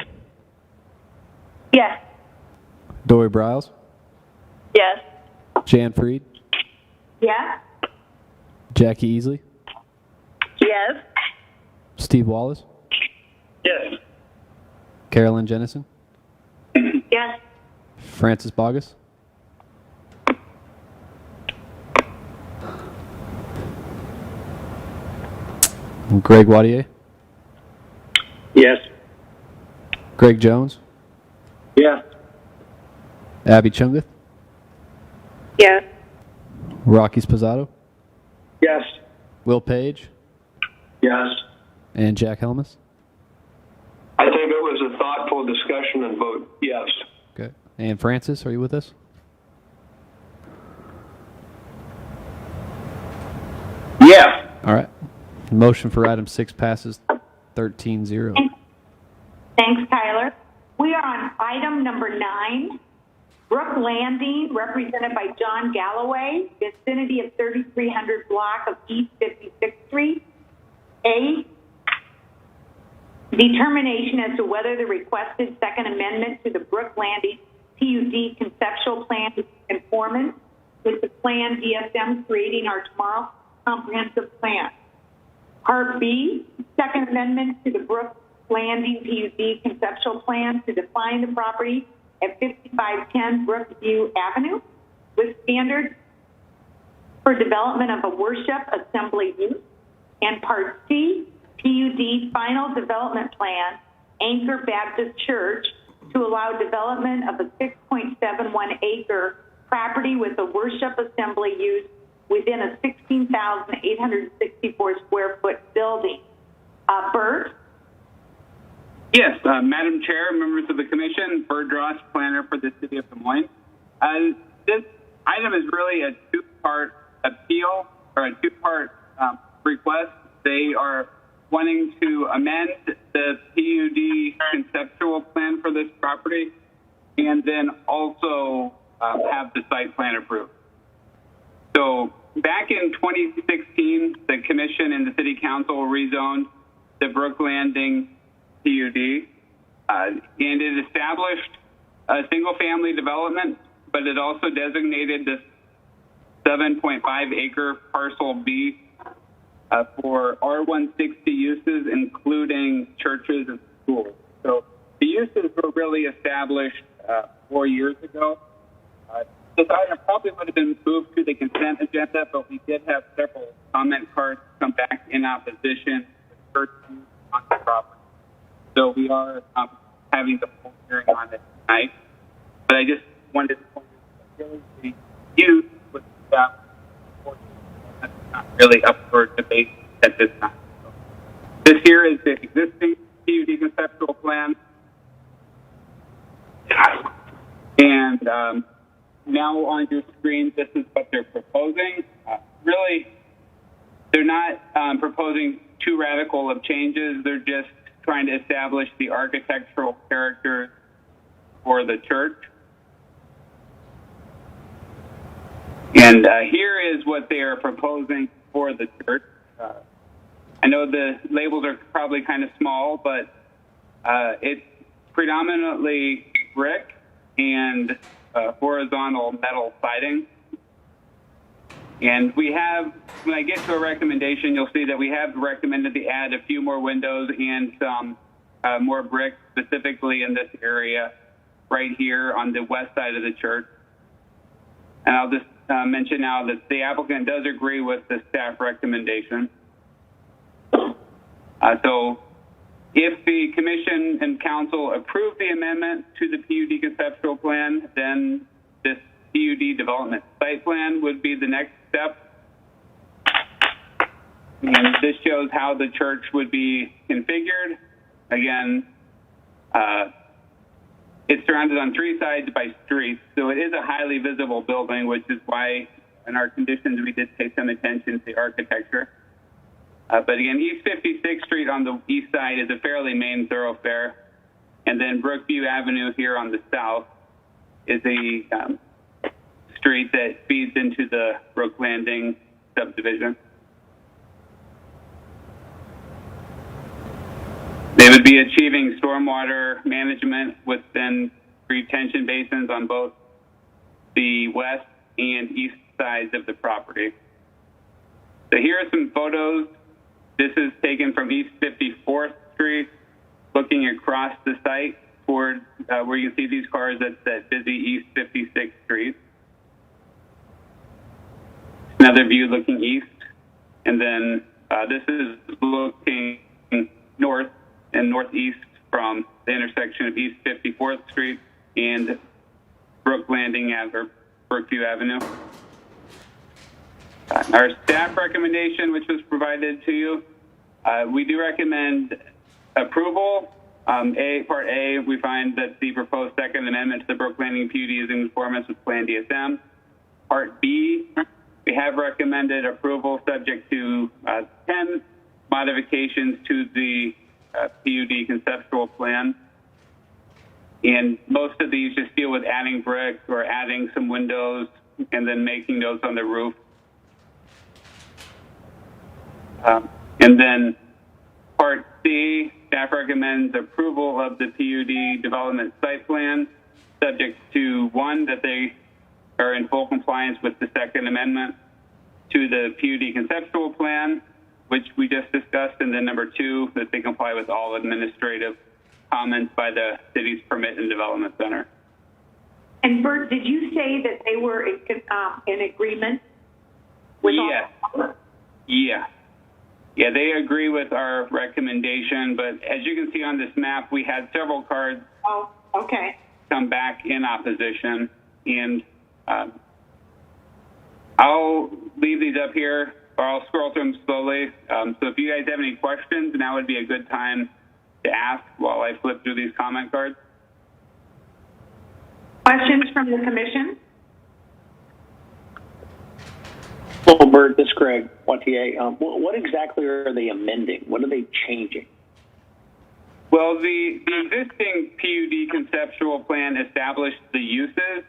Yes. Dory Briles, Yes. Jan Freed, Yes? Jackie Easley, Yes. Steve Wallace, Yes. Carolyn Jennison, Yes. Francis Bogus, Greg Wattier, Yes. Greg Jones, Yeah. Abby Chungath, Yes. Rocky Spozzato, Yes. Will Page, Yes. and Jack Helmus. I think it was a thoughtful discussion and vote yes. Okay. And Francis, are you with us? Yeah. All right. Motion for item 6 passes 13-0. Thanks, Tyler. We are on item number 9. Brook Landing, represented by John Galloway, vicinity of 3300 block of East 56th Street. A, determination as to whether the requested second amendment to the Brook Landing PUD conceptual plan is in conformance with the plan DSM creating our tomorrow comprehensive plan. Part B, second amendment to the Brook Landing PUD conceptual plan to define the property at 5510 Brookview Avenue with standards for development of a worship assembly use. And Part C, PUD final development plan, Anchor Baptist Church, to allow development of a 6.71 acre property with a worship assembly use within a 16,864 square foot building. Bert? Yes, Madam Chair, members of the Commission, Bert Dross, planner for the City of Des Moines. This item is really a two-part appeal or a two-part request. They are wanting to amend the PUD conceptual plan for this property and then also have the site plan approved. So back in 2016, the Commission and the City Council rezoned the Brook Landing PUD, and it established a single-family development, but it also designated this 7.5 acre parcel B for R160 uses, including churches and schools. So the uses were really established 4 years ago. This item probably would have been moved to the consent agenda, but we did have several comment cards come back in opposition to church use on the property. So we are having the full hearing on it tonight. But I just wanted to point out that really the use was not really up for debate at this time. So this here is the existing PUD conceptual plan. And now on your screen, this is what they're proposing. Really, they're not proposing too radical of changes. They're just trying to establish the architectural character for the church. And here is what they are proposing for the church. I know the labels are probably kind of small, but it's predominantly brick and horizontal metal siding. And we have, when I get to a recommendation, you'll see that we have recommended to add a few more windows and some more brick, specifically in this area right here on the west side of the church. And I'll just mention now that the applicant does agree with the staff recommendation. So if the commission and council approve the amendment to the PUD conceptual plan, then this PUD development site plan would be the next step. And this shows how the church would be configured. Again, it's surrounded on 3 sides by streets, so it is a highly visible building, which is why in our conditions we did pay some attention to the architecture. But again, East 56th Street on the east side is a fairly main thoroughfare, and then Brookview Avenue here on the south is a street that feeds into the Brook Landing subdivision. They would be achieving stormwater management within retention basins on both the west and east sides of the property. So here are some photos. This is taken from East 54th Street, looking across the site toward where you see these cars at that busy East 56th Street. Another view looking east, and then this is looking north and northeast from the intersection of East 54th Street and Brook Landing or Brookview Avenue. Our staff recommendation, which was provided to you, we do recommend approval. Part A, we find that the proposed second amendment to the Brook Landing PUD is in conformance with Plan DSM. Part B, we have recommended approval subject to 10 modifications to the PUD conceptual plan. And most of these just deal with adding brick or adding some windows and then making those on the roof. And then Part C, staff recommends approval of the PUD development site plan, subject to 1, that they are in full compliance with the Second Amendment to the PUD conceptual plan, which we just discussed, and then number 2, that they comply with all administrative comments by the city's Permit and Development Center. And Bert, did you say that they were in agreement with all? Yeah, they agree with our recommendation, but as you can see on this map, we had several cards come back in opposition, and I'll leave these up here, or I'll scroll through them slowly. So if you guys have any questions, now would be a good time to ask while I flip through these comment cards. Questions from the commission? Well, Bert, this is Greg Wattier. What exactly are they amending? What are they changing? Well, the existing PUD conceptual plan established the uses,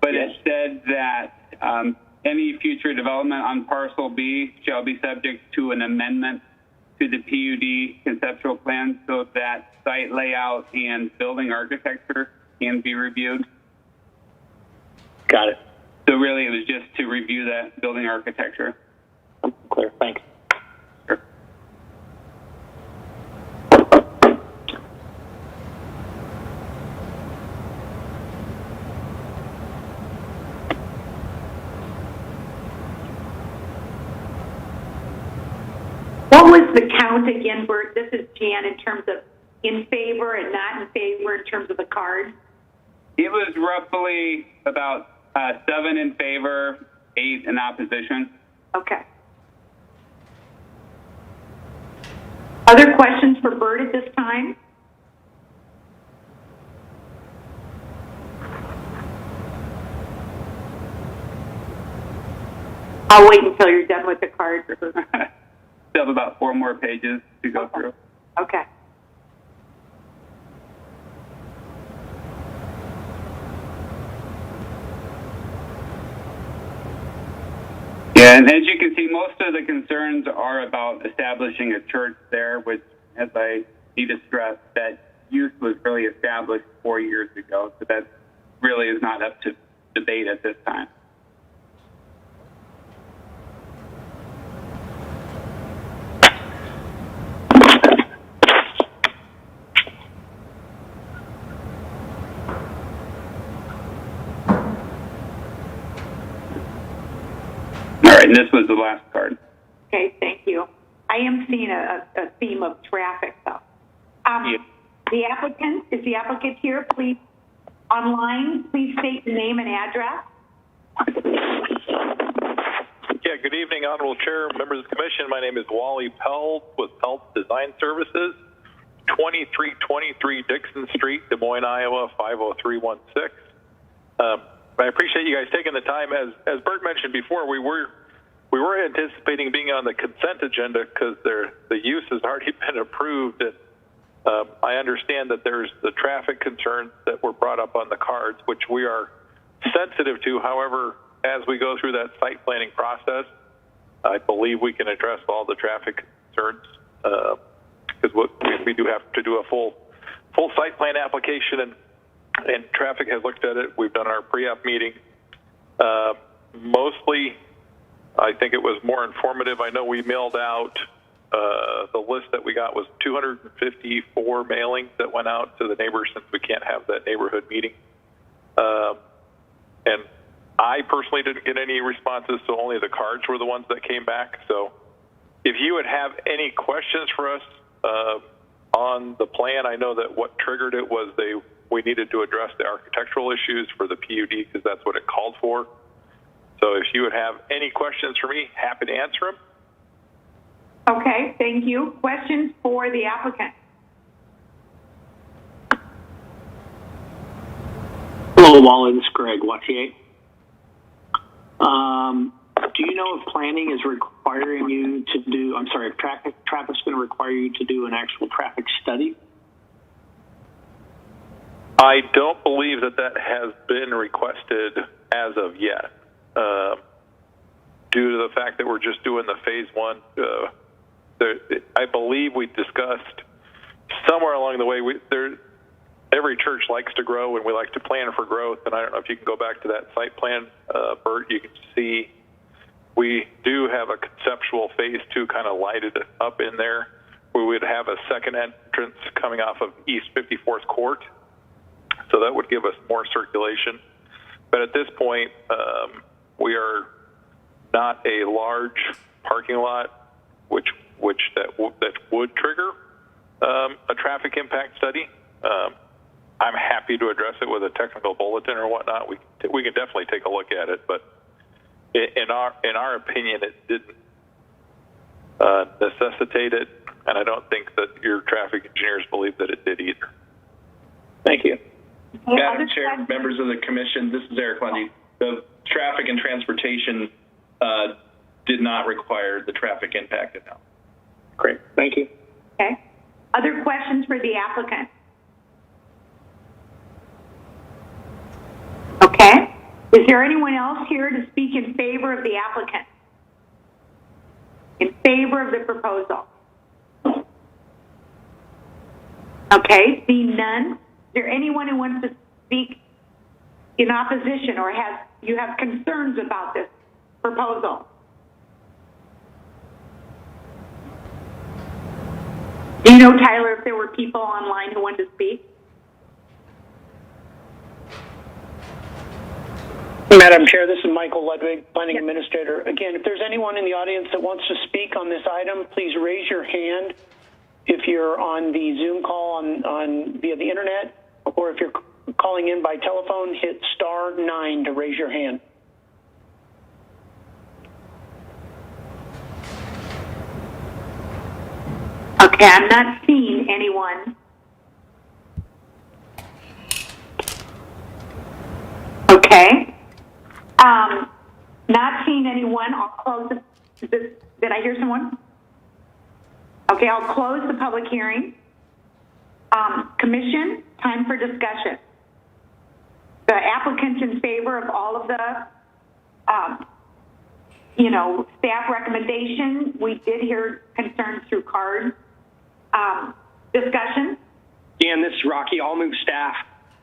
but it said that any future development on parcel B shall be subject to an amendment to the PUD conceptual plan so that site layout and building architecture can be reviewed. Got it. So really, it was just to review that building architecture. I'm clear. Thanks. Sure. What was the count again, Bert? This is Jan in terms of in favor and not in favor in terms of the card. It was roughly about 7 in favor, 8 in opposition. Okay. Other questions for Bert at this time? I'll wait until you're done with the card. Still have about 4 more pages to go through. Okay. Yeah, and as you can see, most of the concerns are about establishing a church there, which, as I need to stress, that use was really established 4 years ago, so that really is not up to debate at this time. And this was the last card. Okay, thank you. I am seeing a theme of traffic, though. The applicant, is the applicant here? Please, online, please state your name and address. Yeah, good evening, Honorable Chair, members of the Commission. My name is Wally Pell with Pell Design Services, 2323 Dixon Street, Des Moines, Iowa, 50316. I appreciate you guys taking the time. As Bert mentioned before, we were anticipating being on the consent agenda because the use has already been approved. And I understand that there's the traffic concerns that were brought up on the cards, which we are sensitive to. However, as we go through that site planning process, I believe we can address all the traffic concerns because we do have to do a full site plan application, and traffic has looked at it. We've done our pre-app meeting. Mostly, I think it was more informative. I know we mailed out, the list that we got was 254 mailings that went out to the neighbors since we can't have that neighborhood meeting. And I personally didn't get any responses, so only the cards were the ones that came back. So if you would have any questions for us on the plan, I know that what triggered it was we needed to address the architectural issues for the PUD because that's what it called for. So if you would have any questions for me, happy to answer them. Okay, thank you. Questions for the applicant? Hello, Wally. This is Greg Wattier. Do you know if planning is requiring you to do, if traffic's going to require you to do an actual traffic study? I don't believe that has been requested as of yet, due to the fact that we're just doing the phase one. I believe we discussed somewhere along the way, every church likes to grow and we like to plan for growth. And I don't know if you can go back to that site plan, Bert, you can see we do have a conceptual phase two kind of lighted up in there. We would have a second entrance coming off of East 54th Court. So that would give us more circulation. But at this point, we are not a large parking lot, which would trigger a traffic impact study. I'm happy to address it with a technical bulletin or whatnot. We can definitely take a look at it, but in our opinion, it didn't necessitate it, and I don't think that your traffic engineers believe that it did either. Thank you. Madam Chair, members of the commission, this is Eric Lundy. The traffic and transportation did not require the traffic impact analysis. Great, thank you. Okay. Other questions for the applicant? Okay. Is there anyone else here to speak in favor of the applicant? In favor of the proposal? Okay, seeing none. Is there anyone who wants to speak in opposition or you have concerns about this proposal? Do you know, Tyler, if there were people online who wanted to speak? Madam Chair, this is Michael Ludwig, Planning Administrator. Again, if there's anyone in the audience that wants to speak on this item, please raise your hand. If you're on the Zoom call via the internet, or if you're calling in by telephone, hit *9 to raise your hand. Okay, I'm not seeing anyone. Okay. Not seeing anyone. I'll close did I hear someone? Okay, I'll close the public hearing. Commission, time for discussion. The applicant's in favor of all of the, staff recommendation. We did hear concerns through cards. Discussion? Dan, this is Rocky. I'll move staff.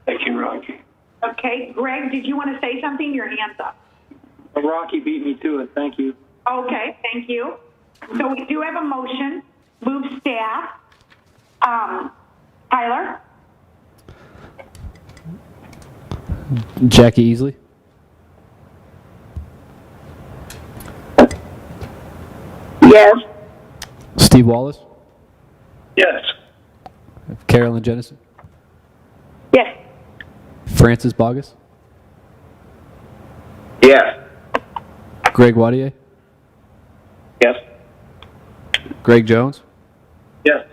Thank you, Rocky. Okay, Greg, did you want to say something? Your hand's up. Rocky beat me to it. Thank you. Okay, thank you. So we do have a motion. Move staff. Tyler? Jackie Easley. Yes. Steve Wallace. Yes. Carolyn Jennison. Yes. Francis Bogus. Yes. Greg Wadier. Yes. Greg Jones. Yes.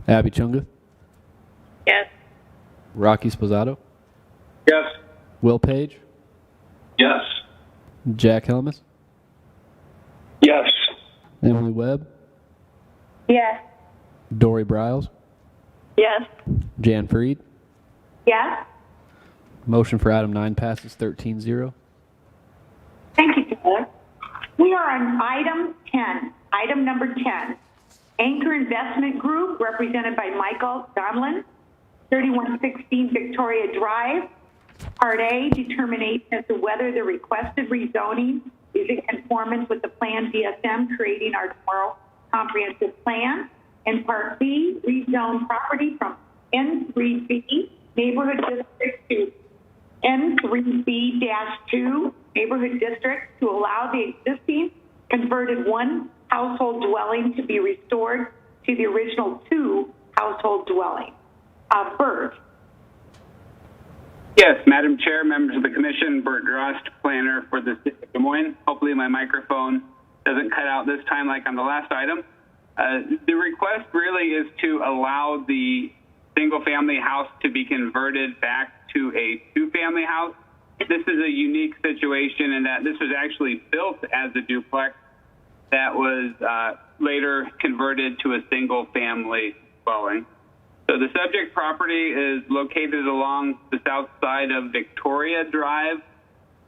Abby Chunga. Yes. Rocky Sposato. Yes. Will Page. Yes. Jack Helmus. Yes. Emily Webb. Yes. Dory Briles. Yes. Jan Freed. Yes. Motion for item 9 passes 13-0. Thank you, Tyler. We are on item 10. Item number 10. Anchor Investment Group, represented by Michael Donlin, 3116 Victoria Drive. Part A, determination as to whether the requested rezoning is in conformance with the plan DSM, creating our tomorrow comprehensive plan. And Part B, rezone property from N3B Neighborhood District to N3B-2 Neighborhood District to allow the existing converted one household dwelling to be restored to the original 2 household dwelling. Bert. Yes, Madam Chair, members of the commission, Bert Drost, planner for the city of Des Moines. Hopefully my microphone doesn't cut out this time like on the last item. The request really is to allow the single-family house to be converted back to a 2-family house. This is a unique situation in that this was actually built as a duplex that was later converted to a single-family dwelling. So the subject property is located along the south side of Victoria Drive,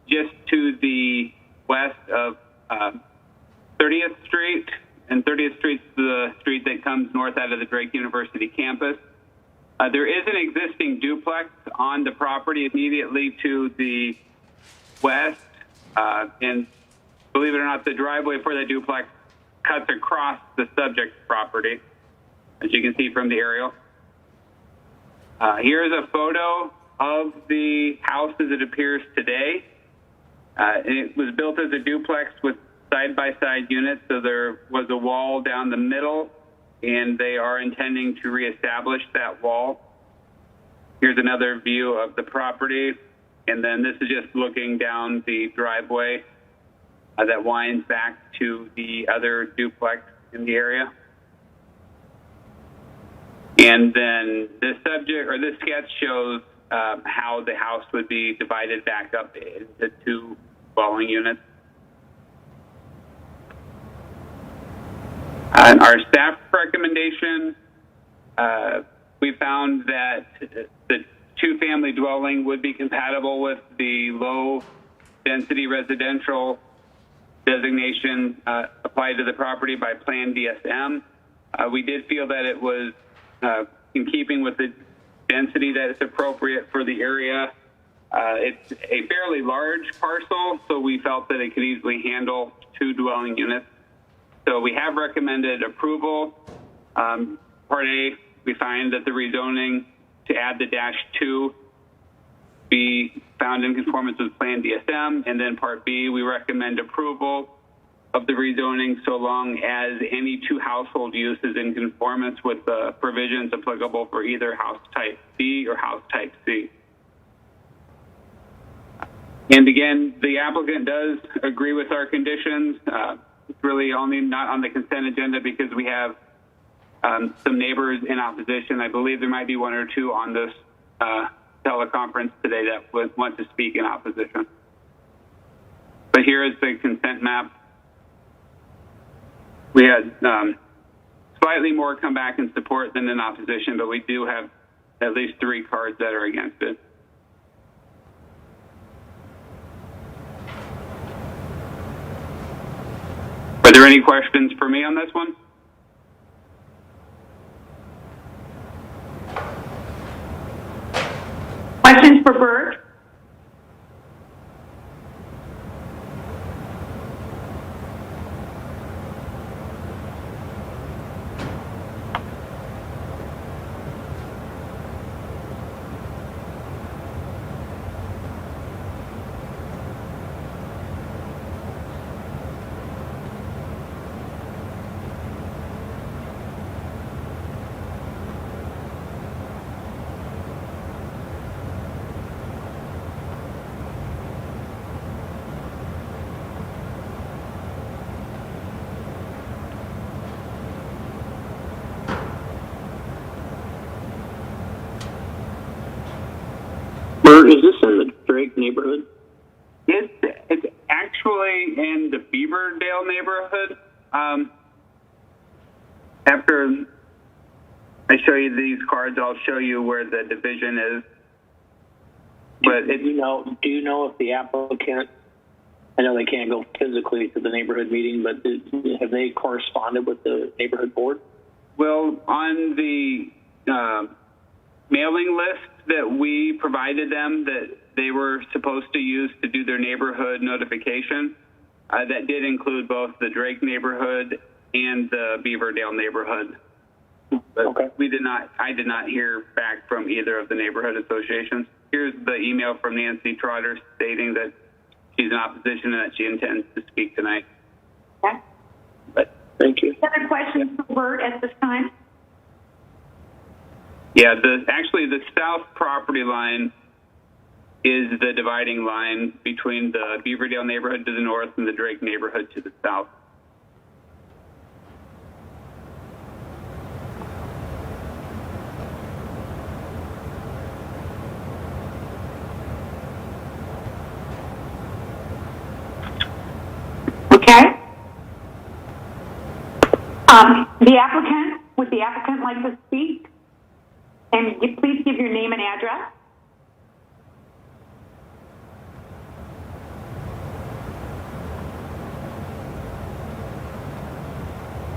just to the west of 30th Street, and 30th Street's the street that comes north out of the Drake University campus. There is an existing duplex on the property immediately to the west, and believe it or not, the driveway for the duplex cuts across the subject property, as you can see from the aerial. Here's a photo of the house as it appears today. It was built as a duplex with side-by-side units, so there was a wall down the middle, and they are intending to reestablish that wall. Here's another view of the property, and then this is just looking down the driveway that winds back to the other duplex in the area. And then this sketch shows how the house would be divided back up into 2 dwelling units. And our staff recommendation, we found that the 2-family dwelling would be compatible with the low density residential designation applied to the property by Plan DSM. We did feel that it was in keeping with the density that is appropriate for the area. It's a fairly large parcel, so we felt that it could easily handle 2 dwelling units. So we have recommended approval. Part A, we find that the rezoning to add the -2 be found in conformance with Plan DSM. And then Part B, we recommend approval of the rezoning so long as any 2 household use is in conformance with the provisions applicable for either house type B or house type C. And again, the applicant does agree with our conditions. It's really only not on the consent agenda because we have some neighbors in opposition. I believe there might be 1 or 2 on this teleconference today that would want to speak in opposition. But here is the consent map. We had slightly more come back in support than in opposition, but we do have at least 3 cards that are against it. Are there any questions for me on this one? Questions for Bert? Is this in the Drake neighborhood? It's actually in the Beaverdale neighborhood. After I show you these cards, I'll show you where the division is. But do you know if the applicant, I know they can't go physically to the neighborhood meeting, but have they corresponded with the neighborhood board? Well, on the mailing list that we provided them that they were supposed to use to do their neighborhood notification, that did include both the Drake neighborhood and the Beaverdale neighborhood. But okay. I did not hear back from either of the neighborhood associations. Here's the email from Nancy Trotter stating that she's in opposition and that she intends to speak tonight. Okay. But thank you. Other questions for Bert at this time? Yeah, actually the south property line is the dividing line between the Beaverdale neighborhood to the north and the Drake neighborhood to the south. Okay. Would the applicant like to speak? And please give your name and address.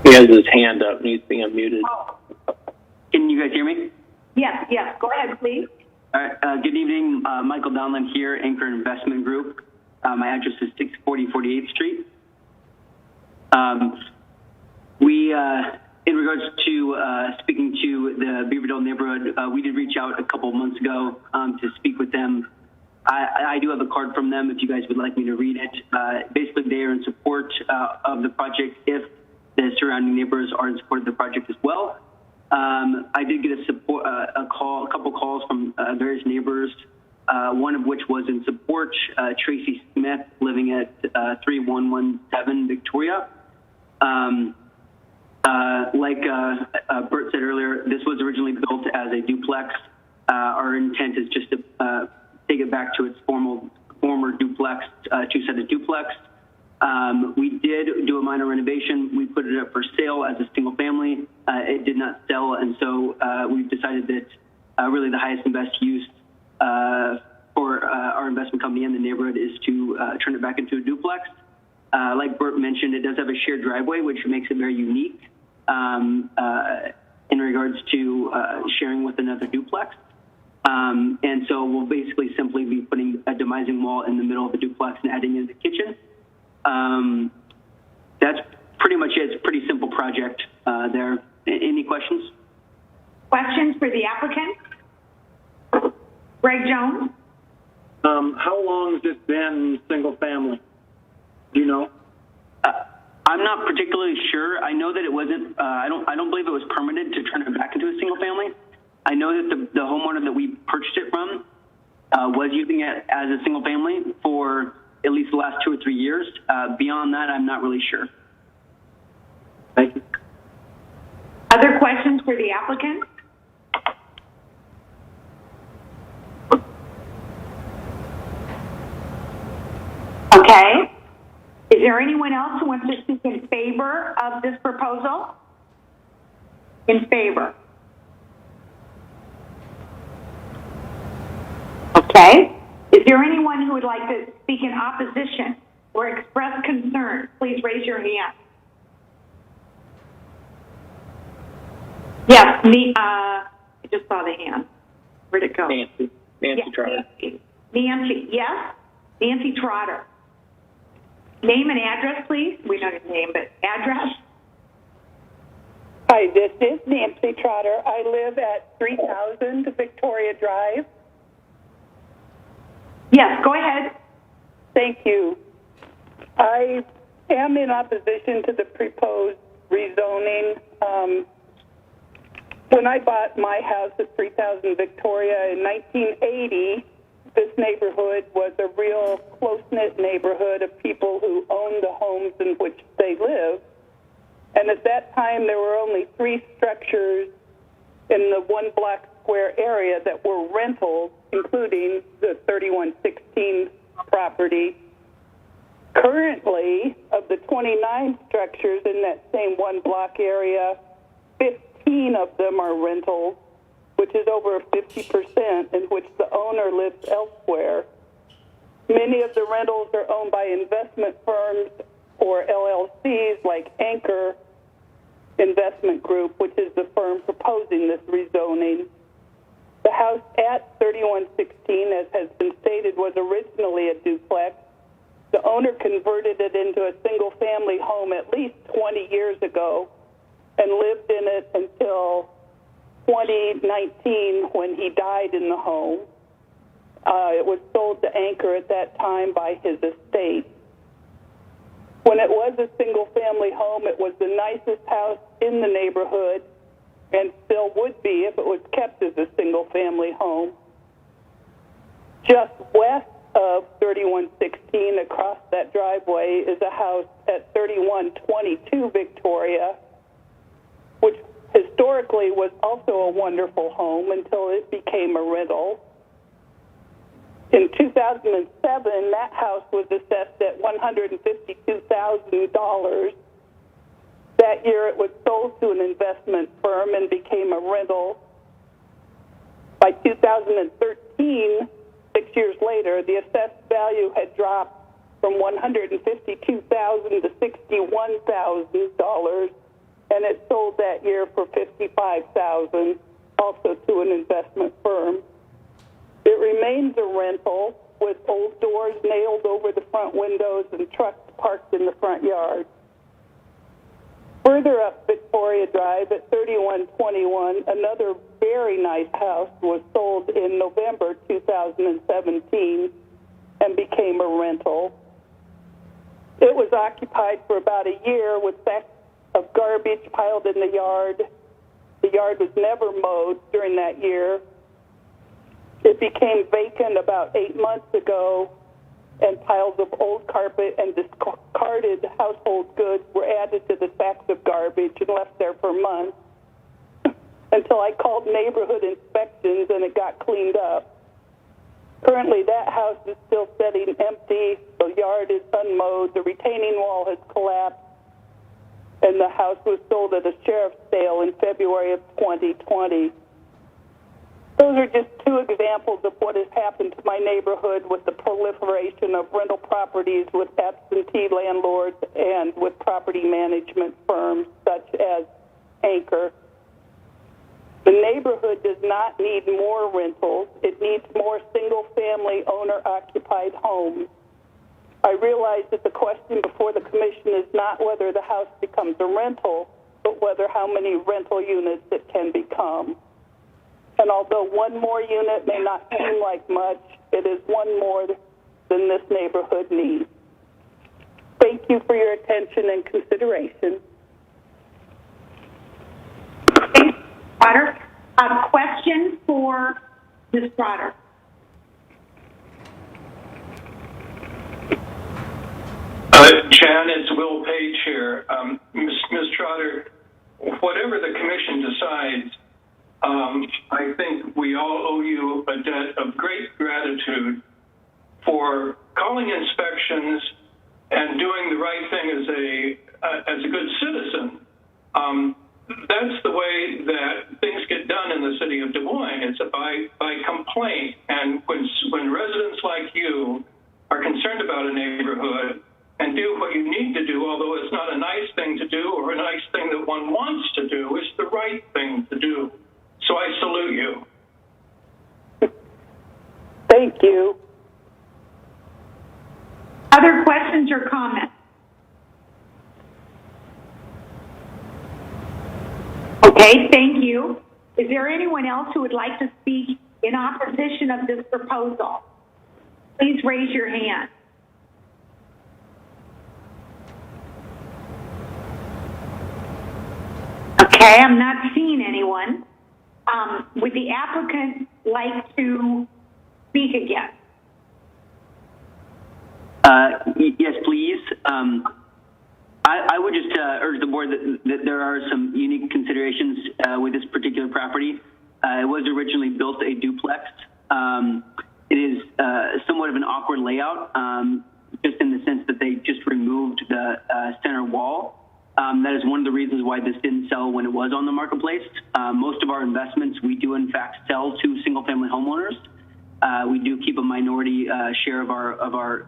He has his hand up, needs to be unmuted. Oh. Can you guys hear me? Yes, yes. Go ahead, please. All right. Good evening. Michael Donlan here, Anchor Investment Group. My address is 640 48th Street. In regards to speaking to the Beaverdale neighborhood, we did reach out a couple of months ago to speak with them. I do have a card from them if you guys would like me to read it. Basically, they are in support of the project if the surrounding neighbors are in support of the project as well. I did get a couple calls from various neighbors, one of which was in support. Tracy Smith, living at 3117 Victoria. Like Bert said earlier, this was originally built as a duplex. Our intent is just to take it back to its former duplex, two-sided duplex. We did do a minor renovation. We put it up for sale as a single family. It did not sell, and so we've decided that really the highest and best use for our investment company in the neighborhood is to turn it back into a duplex. Like Bert mentioned, it does have a shared driveway, which makes it very unique in regards to sharing with another duplex. And so we'll basically simply be putting a demising wall in the middle of the duplex and adding in the kitchen. That's pretty much it. It's a pretty simple project there. Any questions? Questions for the applicant? Greg Jones? How long has it been single family? Do you know? I'm not particularly sure. I know that it wasn't. I don't believe it was permitted to turn it back into a single family. I know that the homeowner that we purchased it from was using it as a single family for at least the last 2 or 3 years. Beyond that, I'm not really sure. Thank you. Other questions for the applicant? Okay. Is there anyone else who wants to speak in favor of this proposal? In favor. Okay. Is there anyone who would like to speak in opposition or express concern? Please raise your hand. Yes, I just saw the hand. Where'd it go? Nancy Trotter. Nancy, yes? Nancy Trotter. Name and address, please. We know your name, but address. Hi, this is Nancy Trotter. I live at 3000 Victoria Drive. Yes, go ahead. Thank you. I am in opposition to the proposed rezoning. When I bought my house at 3000 Victoria in 1980, this neighborhood was a real close-knit neighborhood of people who owned the homes in which they live. And at that time, there were only 3 structures in the 1 block square area that were rentals, including the 3116 property. Currently, of the 29 structures in that same 1 block area, 15 of them are rentals, which is over 50%, in which the owner lives elsewhere. Many of the rentals are owned by investment firms or LLCs like Anchor Investment Group, which is the firm proposing this rezoning. The house at 3116, as has been stated, was originally a duplex. The owner converted it into a single-family home at least 20 years ago and lived in it until 2019 when he died in the home. It was sold to Anchor at that time by his estate. When it was a single-family home, it was the nicest house in the neighborhood and still would be if it was kept as a single-family home. Just west of 3116, across that driveway, is a house at 3122 Victoria, which historically was also a wonderful home until it became a rental. In 2007, that house was assessed at $152,000. That year, it was sold to an investment firm and became a rental. By 2013, 6 years later, the assessed value had dropped from $152,000 to $61,000, and it sold that year for $55,000, also to an investment firm. It remains a rental with old doors nailed over the front windows and trucks parked in the front yard. Further up Victoria Drive at 3121, another very nice house was sold in November 2017 and became a rental. It was occupied for about a year with sacks of garbage piled in the yard. The yard was never mowed during that year. It became vacant about 8 months ago, and piles of old carpet and discarded household goods were added to the sacks of garbage and left there for months until I called neighborhood inspections and it got cleaned up. Currently, that house is still sitting empty. The yard is unmowed. The retaining wall has collapsed, and the house was sold at a sheriff's sale in February of 2020. Those are just two examples of what has happened to my neighborhood with the proliferation of rental properties with absentee landlords and with property management firms such as Anchor. The neighborhood does not need more rentals. It needs more single-family owner-occupied homes. I realize that the question before the commission is not whether the house becomes a rental, but whether how many rental units it can become. And although one more unit may not seem like much, it is one more than this neighborhood needs. Thank you for your attention and consideration. Thanks, Trotter. A question for Ms. Trotter. Jan, it's Will Page here. Ms. Trotter, whatever the commission decides, I think we all owe you a debt of great gratitude for calling inspections and doing the right thing as a good citizen. That's the way that things get done in the city of Des Moines. It's by complaint. And when residents like you are concerned about a neighborhood and do what you need to do, although it's not a nice thing to do or a nice thing that one wants to do, it's the right thing to do. So I salute you. Thank you. Other questions or comments? Okay, thank you. Is there anyone else who would like to speak in opposition of this proposal? Please raise your hand. Okay, I'm not seeing anyone. Would the applicant like to speak again? Yes, please. I would just urge the board that there are some unique considerations with this particular property. It was originally built a duplex. It is somewhat of an awkward layout, just in the sense that they just removed the center wall. That is one of the reasons why this didn't sell when it was on the marketplace. Most of our investments, we do in fact sell to single-family homeowners. We do keep a minority share of our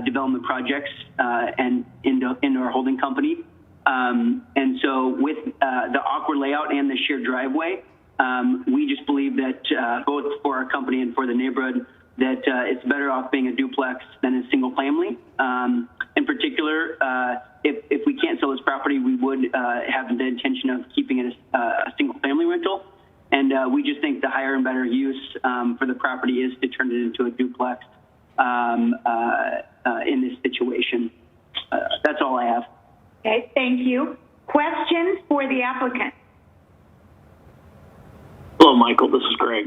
development projects and into our holding company. And so with the awkward layout and the shared driveway, we just believe that both for our company and for the neighborhood, that it's better off being a duplex than a single family. In particular, if we can't sell this property, we would have the intention of keeping it a single family rental. And we just think the higher and better use for the property is to turn it into a duplex in this situation. That's all I have. Okay, thank you. Questions for the applicant? Hello, Michael. This is Greg.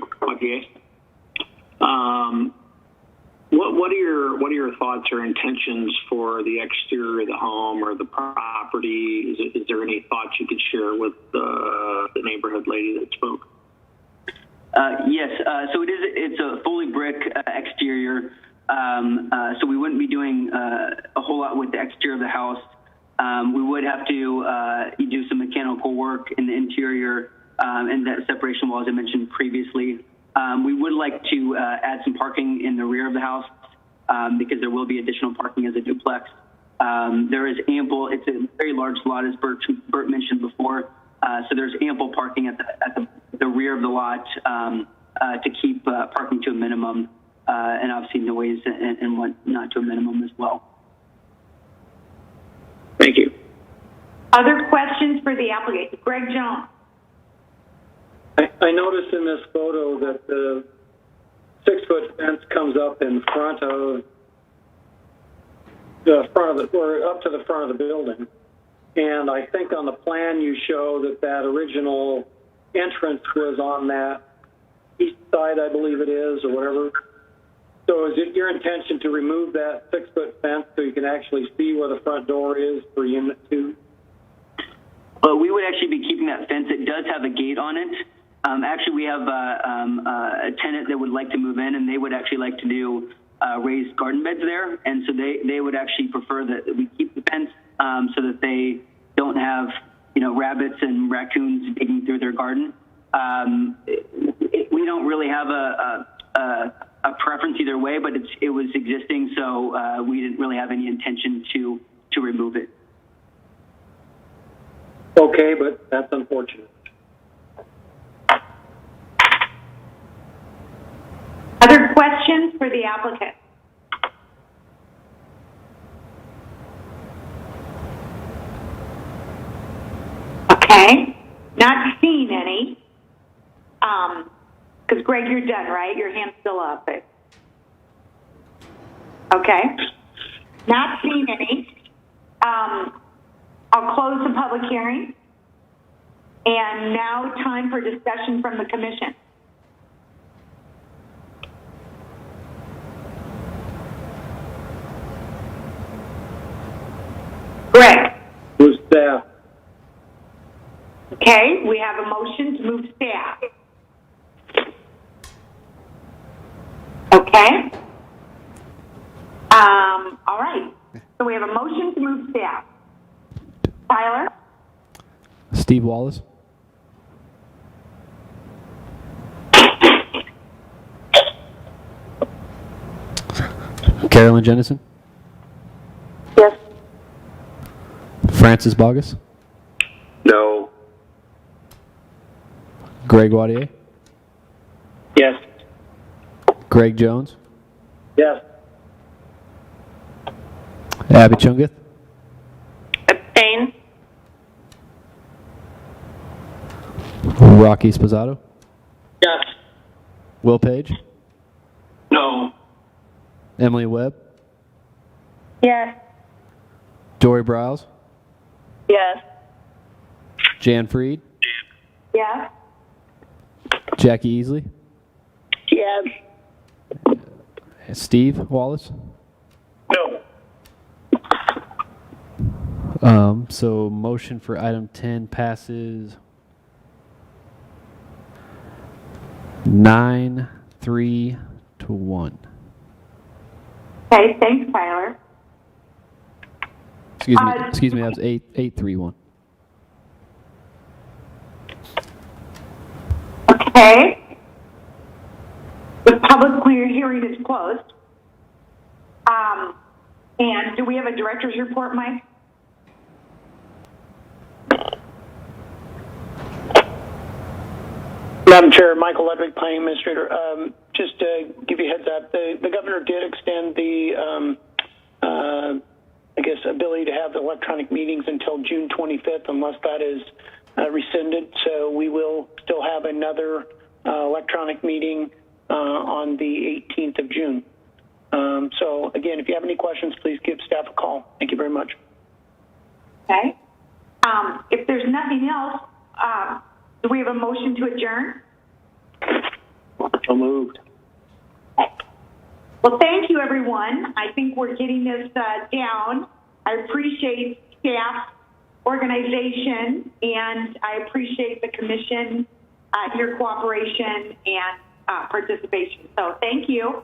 What are your thoughts or intentions for the exterior of the home or the property? Is there any thoughts you could share with the neighborhood lady that spoke? Yes. So it's a fully brick exterior. So we wouldn't be doing a whole lot with the exterior of the house. We would have to do some mechanical work in the interior and that separation wall, as I mentioned previously. We would like to add some parking in the rear of the house because there will be additional parking as a duplex. There is ample, it's a very large lot, as Bert mentioned before, so there's ample parking at the rear of the lot to keep parking to a minimum, and obviously noise and whatnot to a minimum as well. Thank you. Other questions for the applicant? Greg Jones. I noticed in this photo that the 6-foot fence comes up in front of or up to the front of the building. And I think on the plan you show that original entrance was on that east side, I believe it is, or whatever. So is it your intention to remove that 6-foot fence so you can actually see where the front door is for Unit 2? Well, we would actually be keeping that fence. It does have a gate on it. Actually, we have a tenant that would like to move in, and they would actually like to do raised garden beds there. And so they would actually prefer that we keep the fence so that they don't have, rabbits and raccoons digging through their garden. We don't really have a preference either way, but it was existing, so we didn't really have any intention to remove it. Okay, but that's unfortunate. Other questions for the applicant? Okay, not seeing any. Because Greg, you're done, right? Your hand's still up. Okay, not seeing any. I'll close the public hearing. And now time for discussion from the commission. Greg. Move staff. Okay, we have a motion to move staff. Okay. All right. So we have a motion to move staff. Tyler? Steve Wallace. Carolyn Jennison. Yes. Francis Bogus. No. Greg Wadier. Yes. Greg Jones. Yes. Abby Chungith. Abstain. Rocky Sposato. Yes. Will Page. No. Emily Webb. Yes. Dory Browse. Yes. Jan Freed. Yes. Jackie Easley. Yes. Steve Wallace. No. So motion for item 10 passes 9-3-1. Okay, thanks, Tyler. Excuse me, that was 8-3-1. Okay. The public hearing is closed. And do we have a director's report, Mike? Madam Chair, Michael Ludwig, Planning Administrator. Just to give you a heads up, the governor did extend the, ability to have electronic meetings until June 25th, unless that is rescinded. So we will still have another electronic meeting on the 18th of June. So again, if you have any questions, please give staff a call. Thank you very much. Okay. If there's nothing else, do we have a motion to adjourn? So moved. Well, thank you, everyone. I think we're getting this down. I appreciate staff organization, and I appreciate the commission, your cooperation and participation. So thank you.